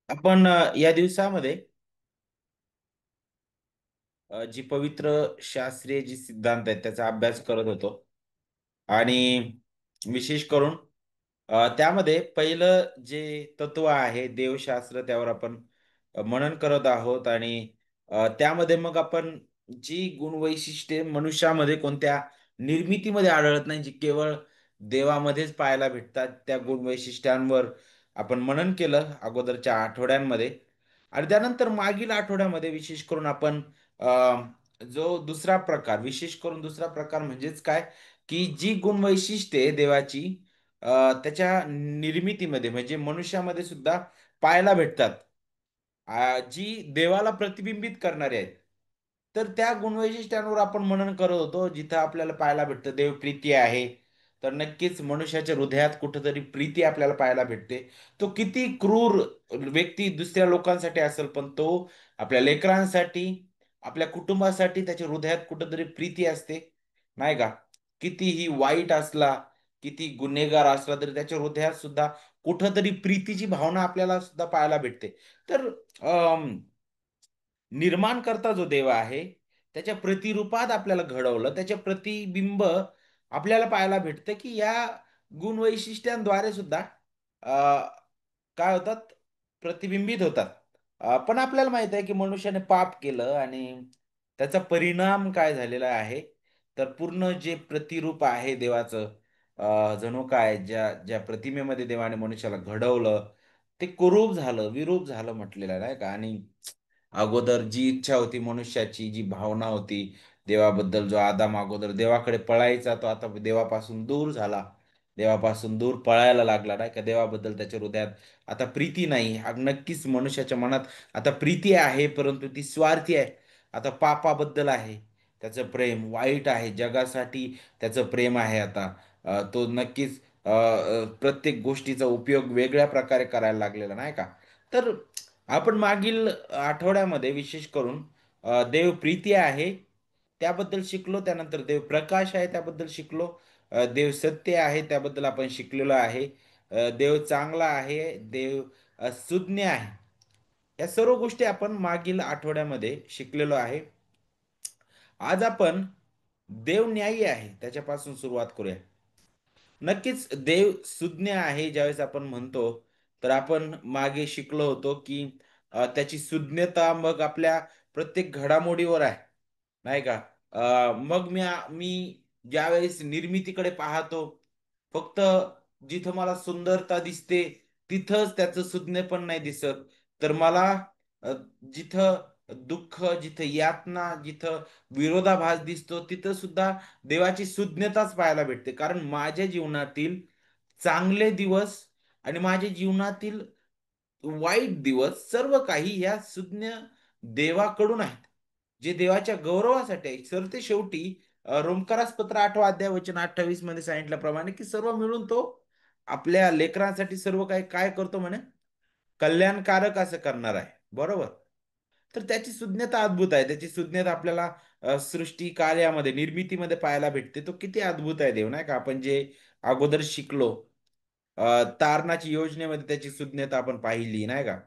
आपण या दिवसामध्ये जी पवित्र शास्त्रीय जी सिद्धांत आहेत त्याचा अभ्यास करत होतो आणि विशेष करून त्यामध्ये पहिलं जे तत्व आहे देवशास्त्र त्यावर आपण मनन करत आहोत आणि त्यामध्ये मग आपण जी गुणवैशिष्ट्ये मनुष्यामध्ये कोणत्या निर्मितीमध्ये आढळत नाही जी केवळ देवामध्येच पाहायला भेटतात त्या गुणवैशिष्ट्यांवर आपण मनन केलं अगोदरच्या आठवड्यांमध्ये. आणि त्यानंतर मागील आठवड्यामध्ये विशेष करून आपण जो दुसरा प्रकार विशेष करून दुसरा प्रकार म्हणजेच काय की जी गुणवैशिष्ट्ये देवाची त्याच्या निर्मितीमध्ये म्हणजे मनुष्यामध्ये सुद्धा पाहायला भेटतात, जी देवाला प्रतिबिंबित करणारे आहेत. तर त्या गुणवैशिष्ट्यांवर आपण मनन करत होतो जिथं आपल्याला पाहायला भेटतं देवप्रीती आहे. तर नक्कीच मनुष्याच्या हृदयात कुठंतरी प्रीती आपल्याला पाहायला भेटते. तो किती क्रूर व्यक्ती दुसऱ्या लोकांसाठी असेल पण तो आपल्या लेकरांसाठी आपल्या कुटुंबासाठी त्याच्या हृदयात कुठंतरी प्रीती असते, नाही का? कितीही वाईट असला, किती गुन्हेगार असला तरी त्याच्या हृदयात सुद्धा कुठंतरी प्रीतीची भावना आपल्याला सुद्धा पाहायला भेटते. तर निर्माणकर्ता जो देव आहे त्याच्या प्रतिरूपात आपल्याला घडवलं त्याचे प्रतिबिंब आपल्याला पाहायला भेटतं की या गुणवैशिष्ट्यांद्वारे सुद्धा अ, काय होतात, प्रतिबिंबित होतात. पण आपल्याला माहित आहे की मनुष्याने पाप केलं आणि त्याचा परिणाम काय झालेला आहे. तर पूर्ण जे प्रतिरूप आहे देवाचं, जणू काय ज्या ज्या प्रतिमेमध्ये देवाने मनुष्याला घडवलं ते कुरूप झालं विरूप झालं म्हटलेलं आहे, नाही का? आणि अगोदर जी इच्छा होती मनुष्याची, जी भावना होती देवाबद्दल, जो आदाम अगोदर देवाकडे पळायचा तो आता देवापासून दूर झाला. देवापासून दूर पळायला लागला, नाही का? देवाबद्दल त्याच्या हृदयात आता प्रीती नाही. नक्कीच मनुष्याच्या मनात आता प्रीती आहे, परंतु ती स्वार्थी आहे. आता पापाबद्दल आहे त्याचं प्रेम, वाईट आहे जगासाठी त्याचं प्रेम आहे आता. तो नक्कीच प्रत्येक गोष्टीचा उपयोग वेगळ्या प्रकारे करायला लागलेला, नाही का? तर आपण मागील आठवड्यामध्ये विशेष करून देव प्रीती आहे त्याबद्दल शिकलो. त्यानंतर देव प्रकाश आहे त्याबद्दल शिकलो. देव सत्य आहे त्याबद्दल आपण शिकलेलो आहे. देव चांगला आहे, देव सुज्ञ आहे. या सर्व गोष्टी आपण मागील आठवड्यामध्ये शिकलेलो आहे. आज आपण देव न्यायी आहे त्याच्यापासून सुरुवात करूया. नक्कीच देव सुज्ञ आहे ज्यावेळेस आपण म्हणतो, तर आपण मागे शिकलो होतो की त्याची सुज्ञता मग आपल्या प्रत्येक घडामोडीवर आहे, नाही का? मग मी ज्यावेळेस निर्मितीकडे पाहतो, फक्त जिथं मला सुंदरता दिसते तिथंच त्याचं सुज्ञपण नाही दिसत. तर मला अ, जिथं दुःख, जिथं यातना, जिथं विरोधाभास दिसतो तिथं सुद्धा देवाची सुज्ञताच पाहायला भेटते. कारण माझ्या जीवनातील चांगले दिवस आणि माझ्या जीवनातील वाईट दिवस सर्व काही या सुज्ञ देवाकडून आहेत, जे देवाच्या गौरवासाठी आहे. सर ते शेवटी रोमकारास पत्र 8 अध्याय वचन 28 मध्ये सांगितल्याप्रमाणे की सर्व मिळून तो आपल्या लेकरांसाठी सर्व काही काय करतो म्हणे, कल्याणकारक असं करणार आहे. बरोबर? तर त्याची सुज्ञता अद्भुत आहे. त्याची सुज्ञता आपल्याला सृष्टी कार्यामध्ये निर्मितीमध्ये पाहायला भेटते. तो किती अद्भुत आहे देव, नाही का? आपण जे अगोदर शिकलो, तारणाची योजनेमध्ये त्याची सुज्ञता आपण पाहिली, नाही का?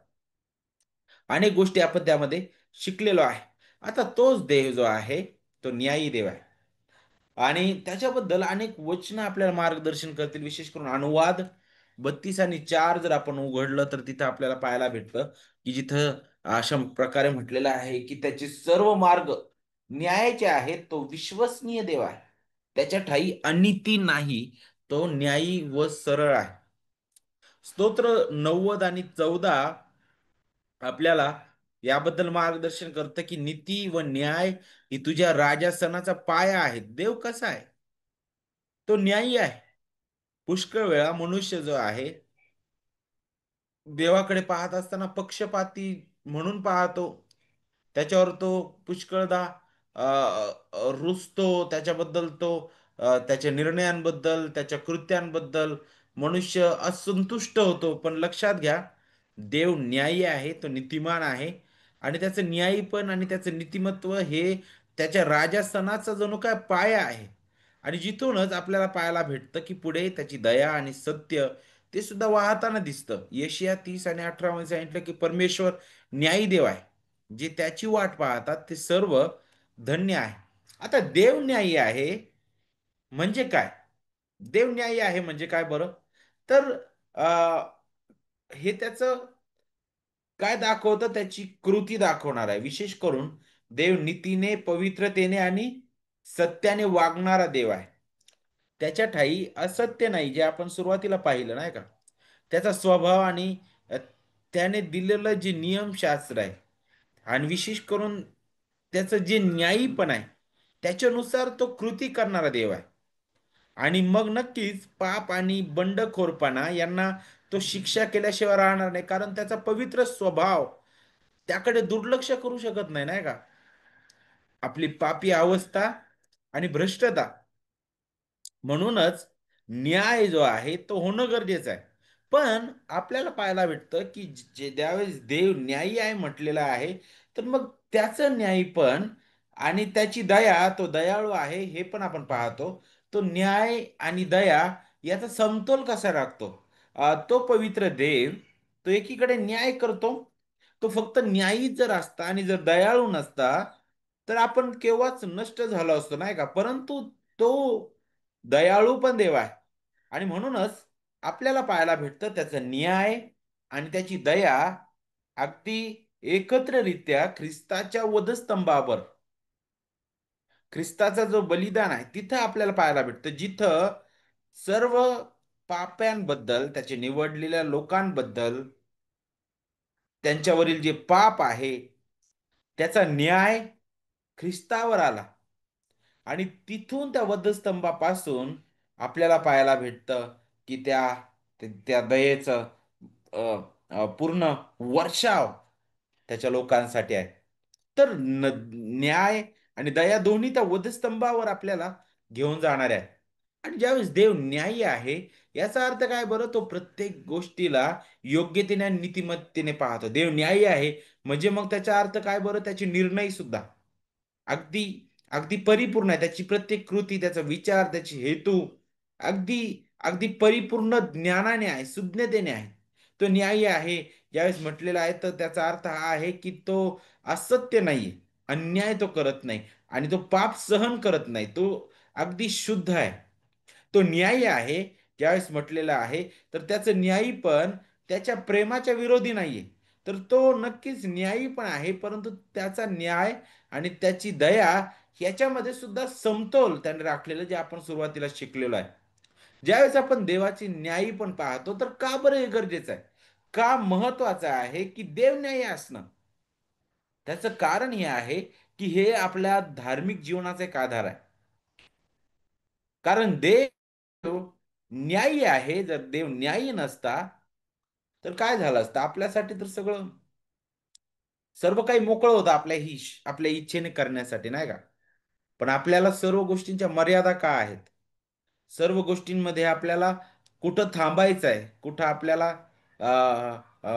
अनेक गोष्टी आपण त्यामध्ये शिकलेलो आहे. आता तोच देव जो आहे तो न्यायी देव आहे आणि त्याच्याबद्दल अनेक वचनं आपल्याला मार्गदर्शन करतील. विशेष करून अनुवाद 32 आणि 4 जर आपण उघडलं तर तिथं आपल्याला पाहायला भेटतं की जिथं अशा प्रकारे म्हटलेलं आहे की त्याचे सर्व मार्ग न्यायाचे आहेत. तो विश्वसनीय देव आहे. त्याच्या ठायी अनिती नाही. तो न्यायी व सरळ आहे. स्तोत्र 90 आणि 14 आपल्याला याबद्दल मार्गदर्शन करतं की नीती व न्याय ही तुझ्या राजासनाचा पाया आहे. देव कसा आहे? तो न्यायी आहे. पुष्कळ वेळा मनुष्य जो आहे देवाकडे पाहत असताना पक्षपाती म्हणून पाहतो. त्याच्यावर तो पुष्कळदा रुसतो. त्याच्याबद्दल तो त्याच्या निर्णयांबद्दल, त्याच्या कृत्यांबद्दल मनुष्य असंतुष्ट होतो. पण लक्षात घ्या, देव न्यायी आहे, तो नीतिमान आहे आणि त्याचं न्यायीपण आणि त्याचं नीतिमत्व हे त्याच्या राजासनाचा जणू काय पाया आहे. आणि जिथूनच आपल्याला पाहायला भेटतं की पुढे त्याची दया आणि सत्य ते सुद्धा वाहताना दिसतं. यशाया 30:18 मध्ये सांगितलं की परमेश्वर न्यायी देव आहे. जे त्याची वाट पाहतात ते सर्व धन्य आहे. आता देव न्यायी आहे म्हणजे काय? देव न्यायी आहे म्हणजे काय बरं? तर हे त्याचं काय दाखवतं? त्याची कृती दाखवणार आहे. विशेष करून देव नीतीने, पवित्रतेने आणि सत्याने वागणारा देव आहे. त्याच्या ठायी असत्य नाही, जे आपण सुरुवातीला पाहिलं नाही का? त्याचा स्वभाव आणि अ, त्याने दिलेलं जे नियमशास्त्र आहे आणि विशेष करून त्याचं जे न्यायीपण आहे, त्याच्यानुसार तो कृती करणारा देव आहे. आणि मग नक्कीच पाप आणि बंडखोरपणा यांना तो शिक्षा केल्याशिवाय राहणार नाही, कारण त्याचा पवित्र स्वभाव त्याकडे दुर्लक्ष करू शकत नाही, नाही का? आपली पापी अवस्था आणि भ्रष्टता, म्हणूनच न्याय जो आहे तो होणं गरजेचं आहे. पण आपल्याला पाहायला भेटतं की जे ज्यावेळेस देव न्यायी आहे म्हटलेलं आहे, तर मग त्याचं न्यायी पण आणि त्याची दया, तो दयाळू आहे हे पण आपण पाहतो. तो न्याय आणि दया याचा समतोल कसा राखतो? तो पवित्र देव, तो एकीकडे न्याय करतो. तो फक्त न्यायी जर असता आणि जर दयाळू नसता, तर आपण केव्हाच नष्ट झालो असतो, नाही का? परंतु तो दयाळू पण देव आहे आणि म्हणूनच आपल्याला पाहायला भेटतं त्याचा न्याय आणि त्याची दया अगदी एकत्ररित्या ख्रिस्ताच्या वधस्तंभावर, ख्रिस्ताचा जो बलिदान आहे तिथं आपल्याला पाहायला भेटतं, जिथं सर्व पाप्यांबद्दल, त्याचे निवडलेल्या लोकांबद्दल, त्यांच्यावरील जे पाप आहे त्याचा न्याय ख्रिस्तावर आला आणि तिथून त्या वधस्तंभापासून आपल्याला पाहायला भेटतं की त्या दयेचं अ, पूर्ण वर्षाव त्याच्या लोकांसाठी आहे. तर न्याय आणि दया दोन्ही त्या वधस्तंभावर आपल्याला घेऊन जाणार आहे. आणि ज्यावेळेस देव न्यायी आहे, याचा अर्थ काय बरं? तो प्रत्येक गोष्टीला योग्यतेने आणि नीतिमत्तेने पाहतो. देव न्यायी आहे म्हणजे मग त्याचा अर्थ काय बरं? त्याचे निर्णय सुद्धा अगदी अगदी परिपूर्ण आहे. त्याची प्रत्येक कृती, त्याचा विचार, त्याची हेतू अगदी अगदी परिपूर्ण ज्ञानाने आहे, सुज्ञतेने आहे. तो न्यायी आहे. ज्यावेळेस म्हटलेला आहे तर त्याचा अर्थ हा आहे की तो असत्य नाहीये. अन्याय तो करत नाही आणि तो पाप सहन करत नाही. तो अगदी शुद्ध आहे. तो न्यायी आहे. ज्यावेळेस म्हटलेला आहे तर त्याचं न्यायी पण त्याच्या प्रेमाच्या विरोधी नाहीये. तर तो नक्कीच न्यायी पण आहे, परंतु त्याचा न्याय आणि त्याची दया याच्यामध्ये सुद्धा समतोल त्याने राखलेलं, जे आपण सुरुवातीला शिकलेलो आहे. ज्यावेळेस आपण देवाची न्यायी पण पाहतो, तर का बरं हे गरजेचं आहे? का महत्वाचं आहे की देव न्यायी असणं? त्याचं कारण हे आहे की हे आपल्या धार्मिक जीवनाचा एक आधार आहे. कारण देव न्यायी आहे. जर देव न्यायी नसता, तर काय झालं असतं? आपल्यासाठी तर सर्व काही मोकळं होतं आपल्या इच्छेने करण्यासाठी, नाही का? पण आपल्याला सर्व गोष्टींच्या मर्यादा का आहेत? सर्व गोष्टींमध्ये आपल्याला कुठं थांबायचं आहे, कुठं आपल्याला अ,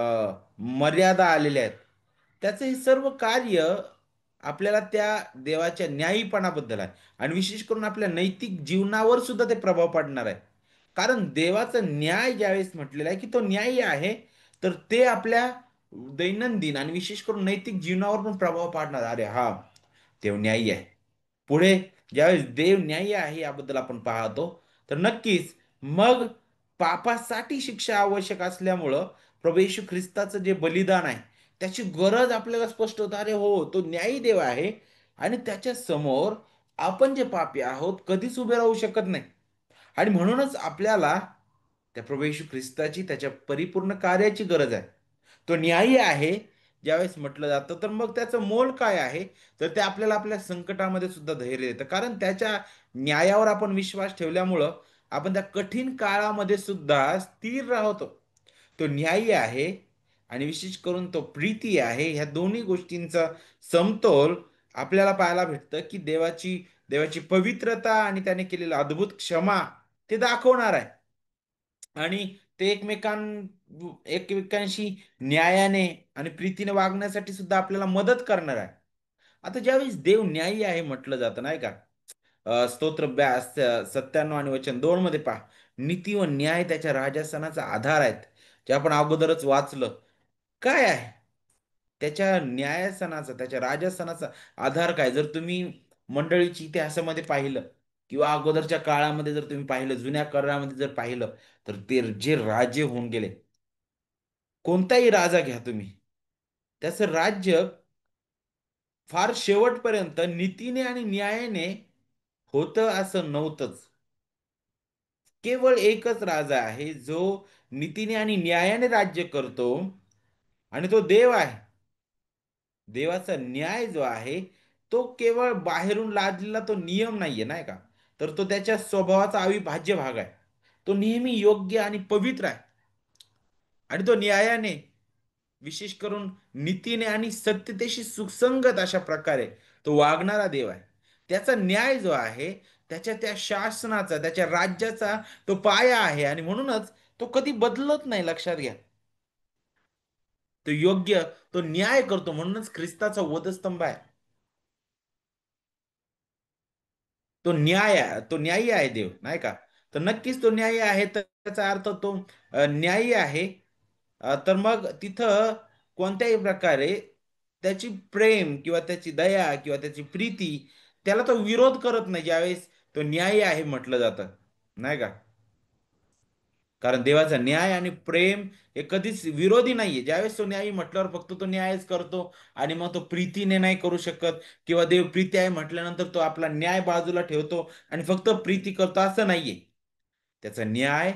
मर्यादा आलेल्या आहेत. त्याचं हे सर्व कार्य आपल्याला त्या देवाच्या न्यायीपणाबद्दल आहे आणि विशेष करून आपल्या नैतिक जीवनावर सुद्धा ते प्रभाव पडणार आहे. कारण देवाचा न्याय ज्यावेळेस म्हटलेला आहे की तो न्यायी आहे, तर ते आपल्या दैनंदिन आणि विशेष करून नैतिक जीवनावर पण प्रभाव पाडणार. अरे हा, देव न्यायी आहे. पुढे ज्यावेळेस देव न्यायी आहे याबद्दल आपण पाहतो, तर नक्कीच मग पापासाठी शिक्षा आवश्यक असल्यामुळं प्रभू येशू ख्रिस्ताचं जे बलिदान आहे त्याची गरज आपल्याला स्पष्ट होतं. अरे हो, तो न्यायी देव आहे आणि त्याच्या समोर आपण जे पापी आहोत कधीच उभे राहू शकत नाही. आणि म्हणूनच आपल्याला त्या प्रभू येशू ख्रिस्ताची, त्याच्या परिपूर्ण कार्याची गरज आहे. तो न्यायी आहे ज्यावेळेस म्हटलं जातं, तर मग त्याचं मोल काय आहे? तर ते आपल्याला आपल्या संकटामध्ये सुद्धा धैर्य देतं. कारण त्याच्या न्यायावर आपण विश्वास ठेवल्यामुळं आपण त्या कठीण काळामध्ये सुद्धा स्थिर राहतो. तो न्यायी आहे आणि विशेष करून तो प्रीती आहे. ह्या दोन्ही गोष्टींचा समतोल आपल्याला पाहायला भेटतं की देवाची पवित्रता आणि त्याने केलेला अद्भुत क्षमा ते दाखवणार आहे. आणि ते एकमेकांशी न्यायाने आणि प्रीतीने वागण्यासाठी सुद्धा आपल्याला मदत करणार आहे. आता ज्यावेळेस देव न्यायी आहे म्हटलं जातं, नाही का? स्तोत्र 97 आणि वचन 2 मध्ये पहा, नीती व न्याय त्याच्या राजस्थानाचा आधार आहेत, जे आपण अगोदरच वाचलं. काय आहे त्याच्या न्यायस्थानाचा, त्याच्या राजस्थानाचा आधार काय? जर तुम्ही मंडळीची इतिहासामध्ये पाहिलं किंवा अगोदरच्या काळामध्ये जर तुम्ही पाहिलं, जुन्या काळामध्ये जर पाहिलं, तर ते जे राजे होऊन गेले, कोणताही राजा घ्या तुम्ही, त्याचं राज्य फार शेवटपर्यंत नीतीने आणि न्यायाने होतं असं नव्हतंच. केवळ एकच राजा आहे जो नीतीने आणि न्यायाने राज्य करतो, आणि तो देव आहे. देवाचा न्याय जो आहे तो केवळ बाहेरून लादलेला तो नियम नाहीये, नाही का? तर तो त्याच्या स्वभावाचा अविभाज्य भाग आहे. तो नेहमी योग्य आणि पवित्र आहे. आणि तो न्यायाने, विशेष करून नीतीने आणि सत्यतेशी सुसंगत अशा प्रकारे तो वागणारा देव आहे. त्याचा न्याय जो आहे, त्याच्या त्या शासनाचा, त्याच्या राज्याचा तो पाया आहे, आणि म्हणूनच तो कधी बदलत नाही, लक्षात घ्या. तो योग्य, तो न्याय करतो, म्हणूनच ख्रिस्ताचा वधस्तंभ आहे. तो न्याय आहे, तो न्यायी आहे देव, नाही का? तर नक्कीच तो न्यायी आहे, तर त्याचा अर्थ तो न्यायी आहे. तर मग तिथं कोणत्याही प्रकारे त्याची प्रेम किंवा त्याची दया किंवा त्याची प्रीती, त्याला तो विरोध करत नाही ज्यावेळेस तो न्यायी आहे म्हटलं जातं, नाही का? कारण देवाचा न्याय आणि प्रेम हे कधीच विरोधी नाहीये. ज्यावेळेस तो न्यायी म्हटल्यावर फक्त तो न्यायच करतो, आणि मग तो प्रीतीने नाही करू शकत, किंवा देव प्रीती आहे म्हटल्यानंतर तो आपला न्याय बाजूला ठेवतो आणि फक्त प्रीती करतो, असं नाहीये. त्याचा न्याय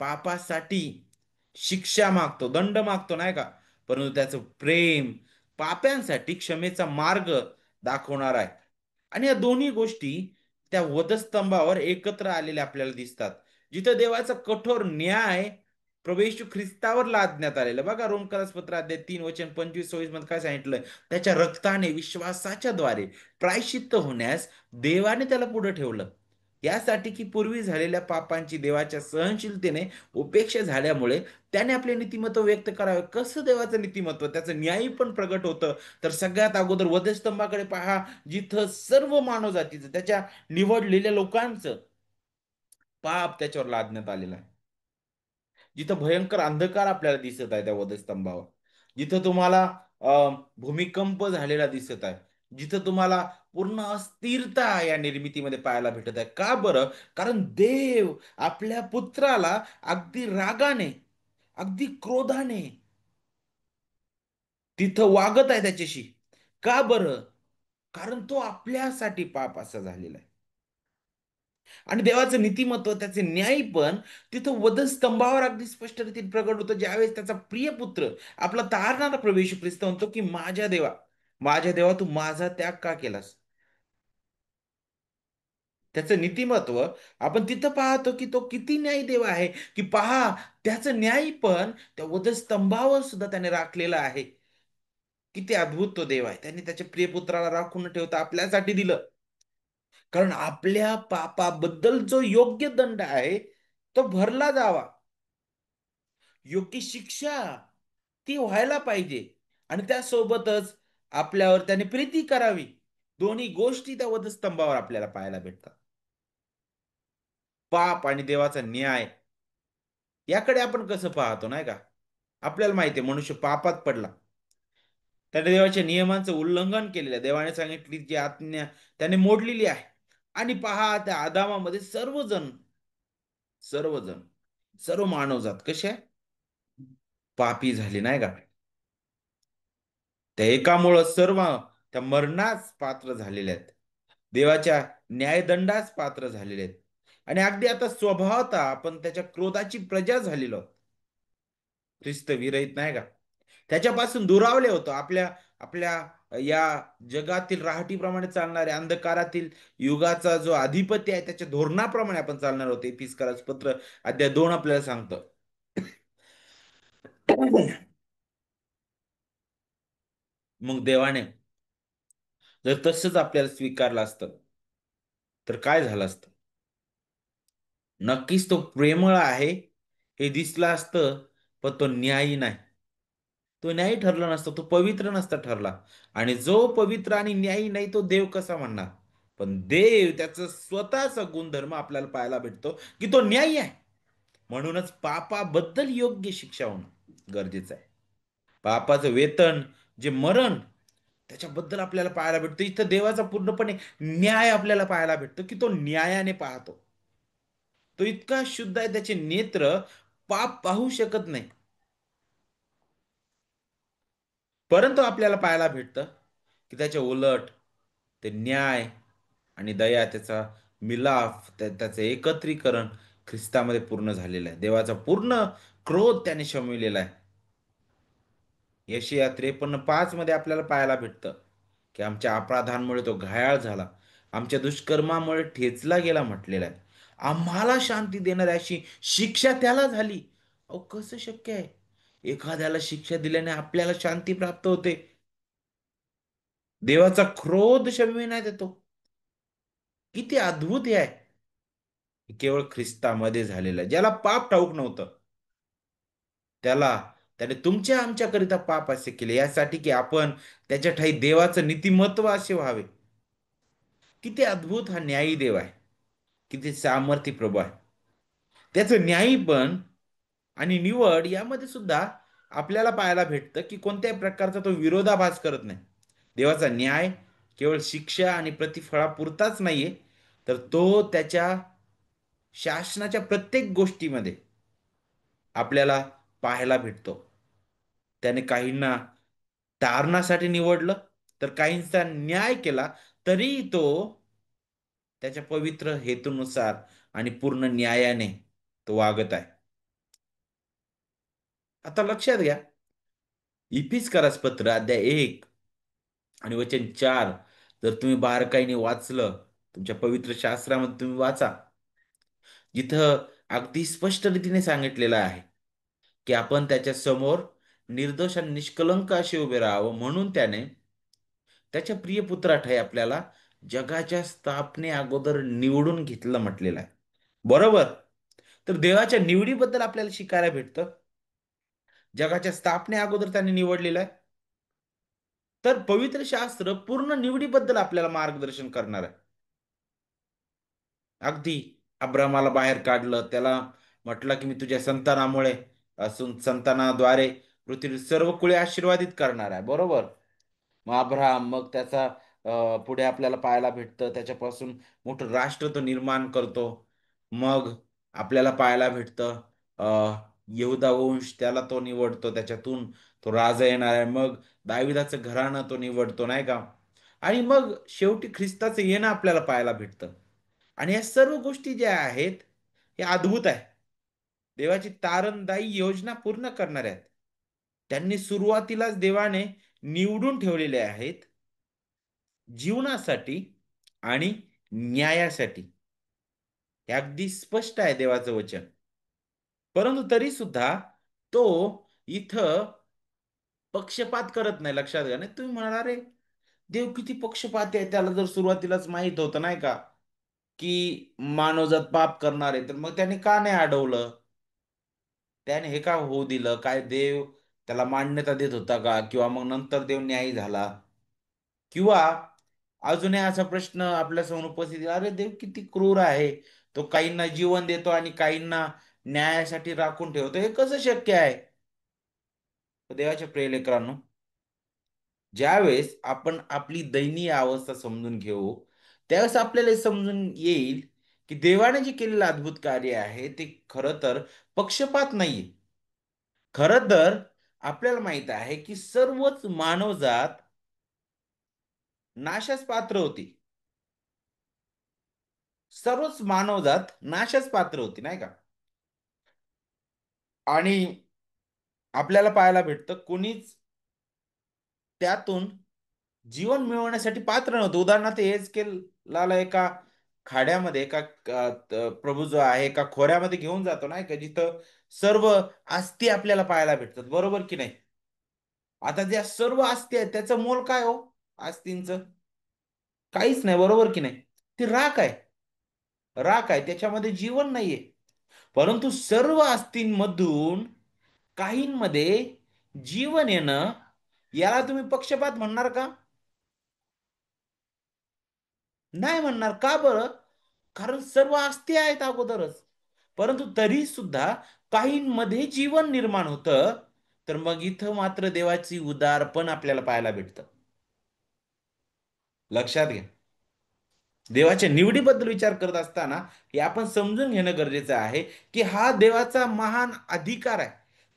पापासाठी शिक्षा मागतो, दंड मागतो, नाही का? परंतु त्याचं प्रेम पाप्यांसाठी क्षमेचा मार्ग दाखवणार आहे. आणि या दोन्ही गोष्टी त्या वधस्तंभावर एकत्र आलेल्या आपल्याला दिसतात. जिथं देवाचा कठोर न्याय प्रभू येशू ख्रिस्तावर लादण्यात आलेला. बघा रोमकरास पत्र अध्याय 3 वचन 25-26 मध्ये काय सांगितलंय? त्याच्या रक्ताने विश्वासाच्या द्वारे प्रायश्चित्त होण्यास देवाने त्याला पुढे ठेवलं, यासाठी की पूर्वी झालेल्या पापांची देवाच्या सहनशीलतेने उपेक्षा झाल्यामुळे त्याने आपले नीतिमत्व व्यक्त करावे. कसं देवाचं नीतिमत्व? त्याचं न्याय पण प्रगट होतं. तर सगळ्यात अगोदर वधस्तंभाकडे पहा, जिथं सर्व मानवजातीचं, त्याच्या निवडलेल्या लोकांचं पाप त्याच्यावर लादण्यात आलेलं आहे. जिथं भयंकर अंधकार आपल्याला दिसत आहे त्या वधस्तंभावर, जिथं तुम्हाला भूमिकंप झालेला दिसत आहे, जिथं तुम्हाला पूर्ण अस्थिरता या निर्मितीमध्ये पाहायला भेटत आहे. का बरं? कारण देव आपल्या पुत्राला अगदी रागाने, अगदी क्रोधाने तिथं वागत आहे त्याच्याशी. का बरं? कारण तो आपल्यासाठी पाप असा झालेला आहे. आणि देवाचं नीतिमत्व, त्याचे न्याय पण तिथं वधस्तंभावर अगदी स्पष्ट रीतीने प्रगट होतं, ज्यावेळेस त्याचा प्रिय पुत्र, आपला तारणारा प्रभू येशू ख्रिस्त म्हणतो की माझ्या देवा, माझ्या देवा, तू माझा त्याग का केलास? त्याचं नीतिमत्व आपण तिथं पाहतो की तो किती न्यायी देव आहे. की पहा, त्याचं न्याय पण त्या वधस्तंभावर सुद्धा त्याने राखलेला आहे. किती अद्भुत तो देव आहे. त्यांनी त्याच्या प्रिय पुत्राला राखून न ठेवता आपल्यासाठी दिलं. कारण आपल्या पापाबद्दल जो योग्य दंड आहे तो भरला जावा, योग्य शिक्षा ती व्हायला पाहिजे, आणि त्यासोबतच आपल्यावर त्याने प्रीती करावी. दोन्ही गोष्टी त्या वधस्तंभावर आपल्याला पाहायला भेटतात. पाप आणि देवाचा न्याय याकडे आपण कसं पाहतो, नाही का? आपल्याला माहिती आहे, मनुष्य पापात पडला, त्याने देवाच्या नियमांचं उल्लंघन केलेलं आहे. देवाने सांगितली जी आज्ञा त्याने मोडलेली आहे. आणि पहा, त्या आदामामध्ये सर्वजण सर्व मानवजात कशी आहे? पापी झाली, नाही का? त्या एकामुळं सर्व त्या मरणास पात्र झालेले आहेत, देवाच्या न्यायदंडास पात्र झालेले आहेत. आणि अगदी आता स्वभावतः आपण त्याच्या क्रोधाची प्रजा झालेलो आहोत. ख्रिस्त विरहित, नाही का? त्याच्यापासून दुरावले होतो. आपल्या आपल्या या जगातील राहटीप्रमाणे चालणारे, अंधकारातील युगाचा जो अधिपती आहे त्याच्या धोरणाप्रमाणे आपण चालणार होते. इफिसकारास पत्र अध्याय 2 आपल्याला सांगतं. मग देवाने जर तसंच आपल्याला स्वीकारलं असतं, तर काय झालं असतं? नक्कीच तो प्रेमळ आहे हे दिसलं असतं, पण तो न्यायी नाही. तो न्यायी ठरला नसता, तो पवित्र नसता ठरला. आणि जो पवित्र आणि न्यायी नाही तो देव कसा म्हणणार? पण देव त्याचा स्वतःचा गुणधर्म आपल्याला पाहायला भेटतो की तो न्यायी आहे. म्हणूनच पापाबद्दल योग्य शिक्षा होणं गरजेचं आहे. पापाचं वेतन जे मरण, त्याच्याबद्दल आपल्याला पाहायला भेटतं. इथं देवाचा पूर्णपणे न्याय आपल्याला पाहायला भेटतो, की तो न्यायाने पाहतो. तो इतका शुद्ध आहे, त्याचे नेत्र पाप पाहू शकत नाही. परंतु आपल्याला पाहायला भेटतं, की त्याच्या उलट ते न्याय आणि दया, त्याचा मिलाफ, त्याचं एकत्रीकरण ख्रिस्तामध्ये पूर्ण झालेलं आहे. देवाचा पूर्ण क्रोध त्याने शमविलेला आहे. यशाया 53:5 मध्ये आपल्याला पाहायला भेटतं, की आमच्या अपराधांमुळे तो घायाळ झाला, आमच्या दुष्कर्मामुळे ठेचला गेला म्हटलेला आहे. आम्हाला शांती देणारी अशी शिक्षा त्याला झाली. अहो, कसं शक्य आहे? एखाद्याला शिक्षा दिल्याने आपल्याला शांती प्राप्त होते. देवाचा क्रोध शमविण्यात येतो. किती अद्भुत हे आहे! हे केवळ ख्रिस्तामध्ये झालेलं आहे. ज्याला पाप ठाऊक नव्हतं, त्याला त्याने तुमच्या आमच्याकरिता पाप असे केले, यासाठी की आपण त्याच्या ठायी देवाचं नीतिमत्व असे व्हावे. किती अद्भुत हा न्यायी देव आहे. किती सामर्थ्य प्रभू आहे. त्याचं न्यायी पण आणि निवड यामध्ये सुद्धा आपल्याला पाहायला भेटतं, की कोणत्याही प्रकारचा तो विरोधाभास करत नाही. देवाचा न्याय केवळ शिक्षा आणि प्रतिफळापुरताच नाहीये, तर तो त्याच्या शासनाच्या प्रत्येक गोष्टीमध्ये आपल्याला पाहायला भेटतो. त्याने काहींना तारणासाठी निवडलं, तर काहींचा न्याय केला, तरीही तो त्याच्या पवित्र हेतूनुसार आणि पूर्ण न्यायाने तो वागत आहे. आता लक्षात घ्या, इफिसकारास पत्र अध्याय 1 आणि वचन 4 जर तुम्ही बारकाईने वाचलं, तुमच्या पवित्र शास्त्रामध्ये तुम्ही वाचा, जिथं अगदी स्पष्ट रीतीने सांगितलेलं आहे, की आपण त्याच्या समोर निर्दोष आणि निष्कलंक असे उभे राहावं, म्हणून त्याने त्याच्या प्रिय पुत्राठाई आपल्याला जगाच्या स्थापने अगोदर निवडून घेतलं म्हटलेलं आहे. बरोबर? तर देवाच्या निवडीबद्दल आपल्याला शिकायला भेटतं. जगाच्या स्थापने अगोदर त्याने निवडलेलं आहे. तर पवित्र शास्त्र पूर्ण निवडीबद्दल आपल्याला मार्गदर्शन करणार आहे. अगदी अब्रामाला बाहेर काढलं, त्याला म्हटलं की मी तुझ्या संतानामुळे असून संतानाद्वारे पृथ्वीतील सर्व कुळे आशीर्वादित करणार आहे. बरोबर? मग अब्राहम, मग त्याचा पुढे आपल्याला पाहायला भेटतं, त्याच्यापासून मोठं राष्ट्र तो निर्माण करतो. मग आपल्याला पाहायला भेटतं अ, यहुदा वंश त्याला तो निवडतो, त्याच्यातून तो राजा येणार आहे. मग दाविदाचं घराणं तो निवडतो, नाही का? आणि मग शेवटी ख्रिस्ताचं येणं आपल्याला पाहायला भेटतं. आणि या सर्व गोष्टी ज्या आहेत, हे अद्भुत आहे. देवाची तारणदायी योजना पूर्ण करणाऱ्या आहेत. त्यांनी सुरुवातीलाच देवाने निवडून ठेवलेले आहेत जीवनासाठी आणि न्यायासाठी. हे अगदी स्पष्ट आहे देवाचं वचन. परंतु तरी सुद्धा तो इथं पक्षपात करत नाही. लक्षात घ्या. नाही तुम्ही म्हणाल, अरे देव किती पक्षपाती आहे. त्याला जर सुरुवातीलाच माहित होतं नाही का, की मानवजात पाप करणार आहे, तर मग त्याने का नाही अडवलं? त्याने हे का होऊ दिलं? काय देव त्याला मान्यता देत होता का? किंवा मग नंतर देव न्यायी झाला? किंवा अजूनही असा प्रश्न आपल्या समोर उपस्थित आहे, अरे देव किती क्रूर आहे. तो काहींना जीवन देतो आणि काहींना न्यायासाठी राखून ठेवतो. हे कसं शक्य आहे? तर देवाच्या प्रिय लेकरांनो, ज्यावेळेस आपण आपली दयनीय अवस्था समजून घेऊ, त्यावेळेस आपल्याला हे समजून येईल, की देवाने जे केलेलं अद्भुत कार्य आहे, ते खरं तर पक्षपात नाहीये. खरं तर आपल्याला माहित आहे, की सर्वच मानवजात नाशास पात्र होती. सर्वच मानवजात नाशास पात्र होती, नाही का? आणि आपल्याला पाहायला भेटतं, कोणीच त्यातून जीवन मिळवण्यासाठी पात्र नव्हतं. उदाहरणार्थ एका खाड्यामध्ये, प्रभू जो आहे एका खोऱ्यामध्ये घेऊन जातो नाही का, जिथं सर्व आस्ती आपल्याला पाहायला भेटतात. बरोबर की नाही? आता ज्या सर्व आस्ती आहेत, त्याचं मोल काय हो? आस्तींचं काहीच नाही. बरोबर की नाही? ती राख आहे. राख आहे, त्याच्यामध्ये जीवन नाहीये. परंतु सर्व आस्तींमधून काहींमध्ये जीवन येणं, याला तुम्ही पक्षपात म्हणणार का? नाही म्हणणार. का बरं? कारण सर्व आस्ती आहेत अगोदरच. परंतु तरी सुद्धा काहींमध्ये जीवन निर्माण होतं. तर मग इथं मात्र देवाची उदारपण आपल्याला पाहायला भेटतं. लक्षात घ्या. देवाच्या निवडीबद्दल विचार करत असताना हे आपण समजून घेणं गरजेचं आहे, की हा देवाचा महान अधिकार आहे.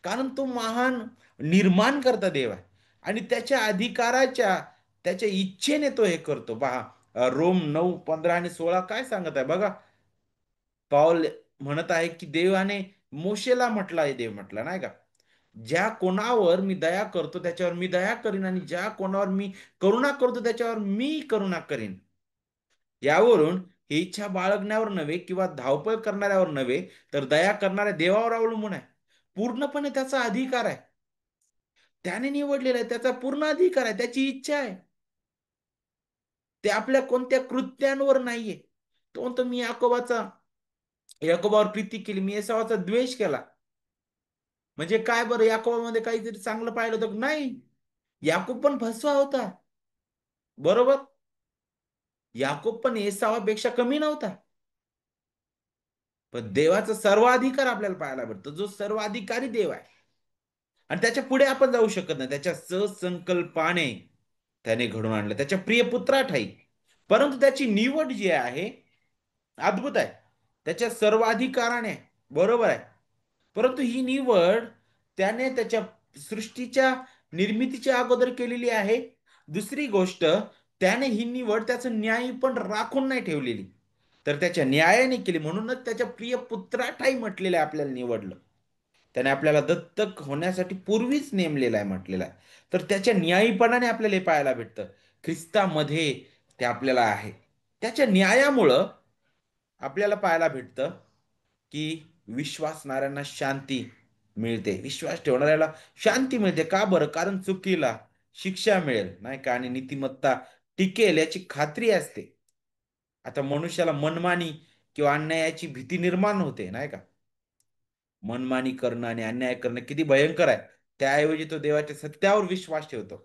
कारण तो महान निर्माण करता देव आहे. आणि त्याच्या अधिकाराच्या, त्याच्या इच्छेने तो हे करतो. पहा, रोम 9:15 आणि 16 काय सांगत आहे बघा. पाऊल म्हणत आहे, की देवाने मोशेला म्हटलं आहे, देव म्हटलं नाही का, ज्या कोणावर मी दया करतो त्याच्यावर मी दया करीन, आणि ज्या कोणावर मी करुणा करतो त्याच्यावर मी करुणा करीन. यावरून ही इच्छा बाळगण्यावर नव्हे किंवा धावपळ करणाऱ्यावर नव्हे, तर दया करणाऱ्या देवावर अवलंबून आहे. पूर्णपणे त्याचा अधिकार आहे. त्याने निवडलेला आहे, त्याचा पूर्ण अधिकार आहे, त्याची इच्छा आहे. ते आपल्या कोणत्या कृत्यांवर नाहीये. तो म्हणतो, मी याकोबावर प्रीती केली, मी एसावाचा द्वेष केला. म्हणजे काय बरं, याकोबामध्ये काहीतरी चांगलं पाहिलं होतं नाही? याकूब पण फसवा होता. बरोबर. याकूब पण एसावापेक्षा कमी नव्हता. पण देवाचा सर्वाधिकार आपल्याला पाहायला भेटतो, जो सर्वाधिकारी देव आहे. आणि त्याच्या पुढे आपण जाऊ शकत नाही. त्याच्या ससंकल्पाने त्याने घडून आणलं त्याच्या प्रिय पुत्राठाई. परंतु त्याची निवड जी आहे अद्भुत आहे. त्याच्या सर्वाधिकाराने बरोबर आहे. परंतु ही निवड त्याने त्याच्या सृष्टीच्या निर्मितीच्या अगोदर केलेली आहे. दुसरी गोष्ट, त्याने ही निवड त्याचं न्याय पण राखून नाही ठेवलेली, तर त्याच्या न्यायाने केली. म्हणूनच त्याच्या प्रिय पुत्राठाई म्हटलेलं आहे, आपल्याला निवडलं. त्याने आपल्याला दत्तक होण्यासाठी पूर्वीच नेमलेलं आहे म्हटलेलं आहे. तर त्याच्या न्यायीपणाने आपल्याला हे पाहायला भेटतं. ख्रिस्तामध्ये ते आपल्याला आहे. त्याच्या न्यायामुळं आपल्याला पाहायला भेटतं, की विश्वासणाऱ्यांना शांती मिळते. विश्वास ठेवणाऱ्याला शांती मिळते. का बरं? कारण चुकीला शिक्षा मिळेल नाही का, आणि नीतिमत्ता टिकेल याची खात्री असते. आता मनुष्याला मनमानी किंवा अन्यायाची भीती निर्माण होते नाही का. मनमानी करणं आणि अन्याय करणं किती भयंकर आहे. त्याऐवजी तो देवाच्या सत्यावर विश्वास ठेवतो.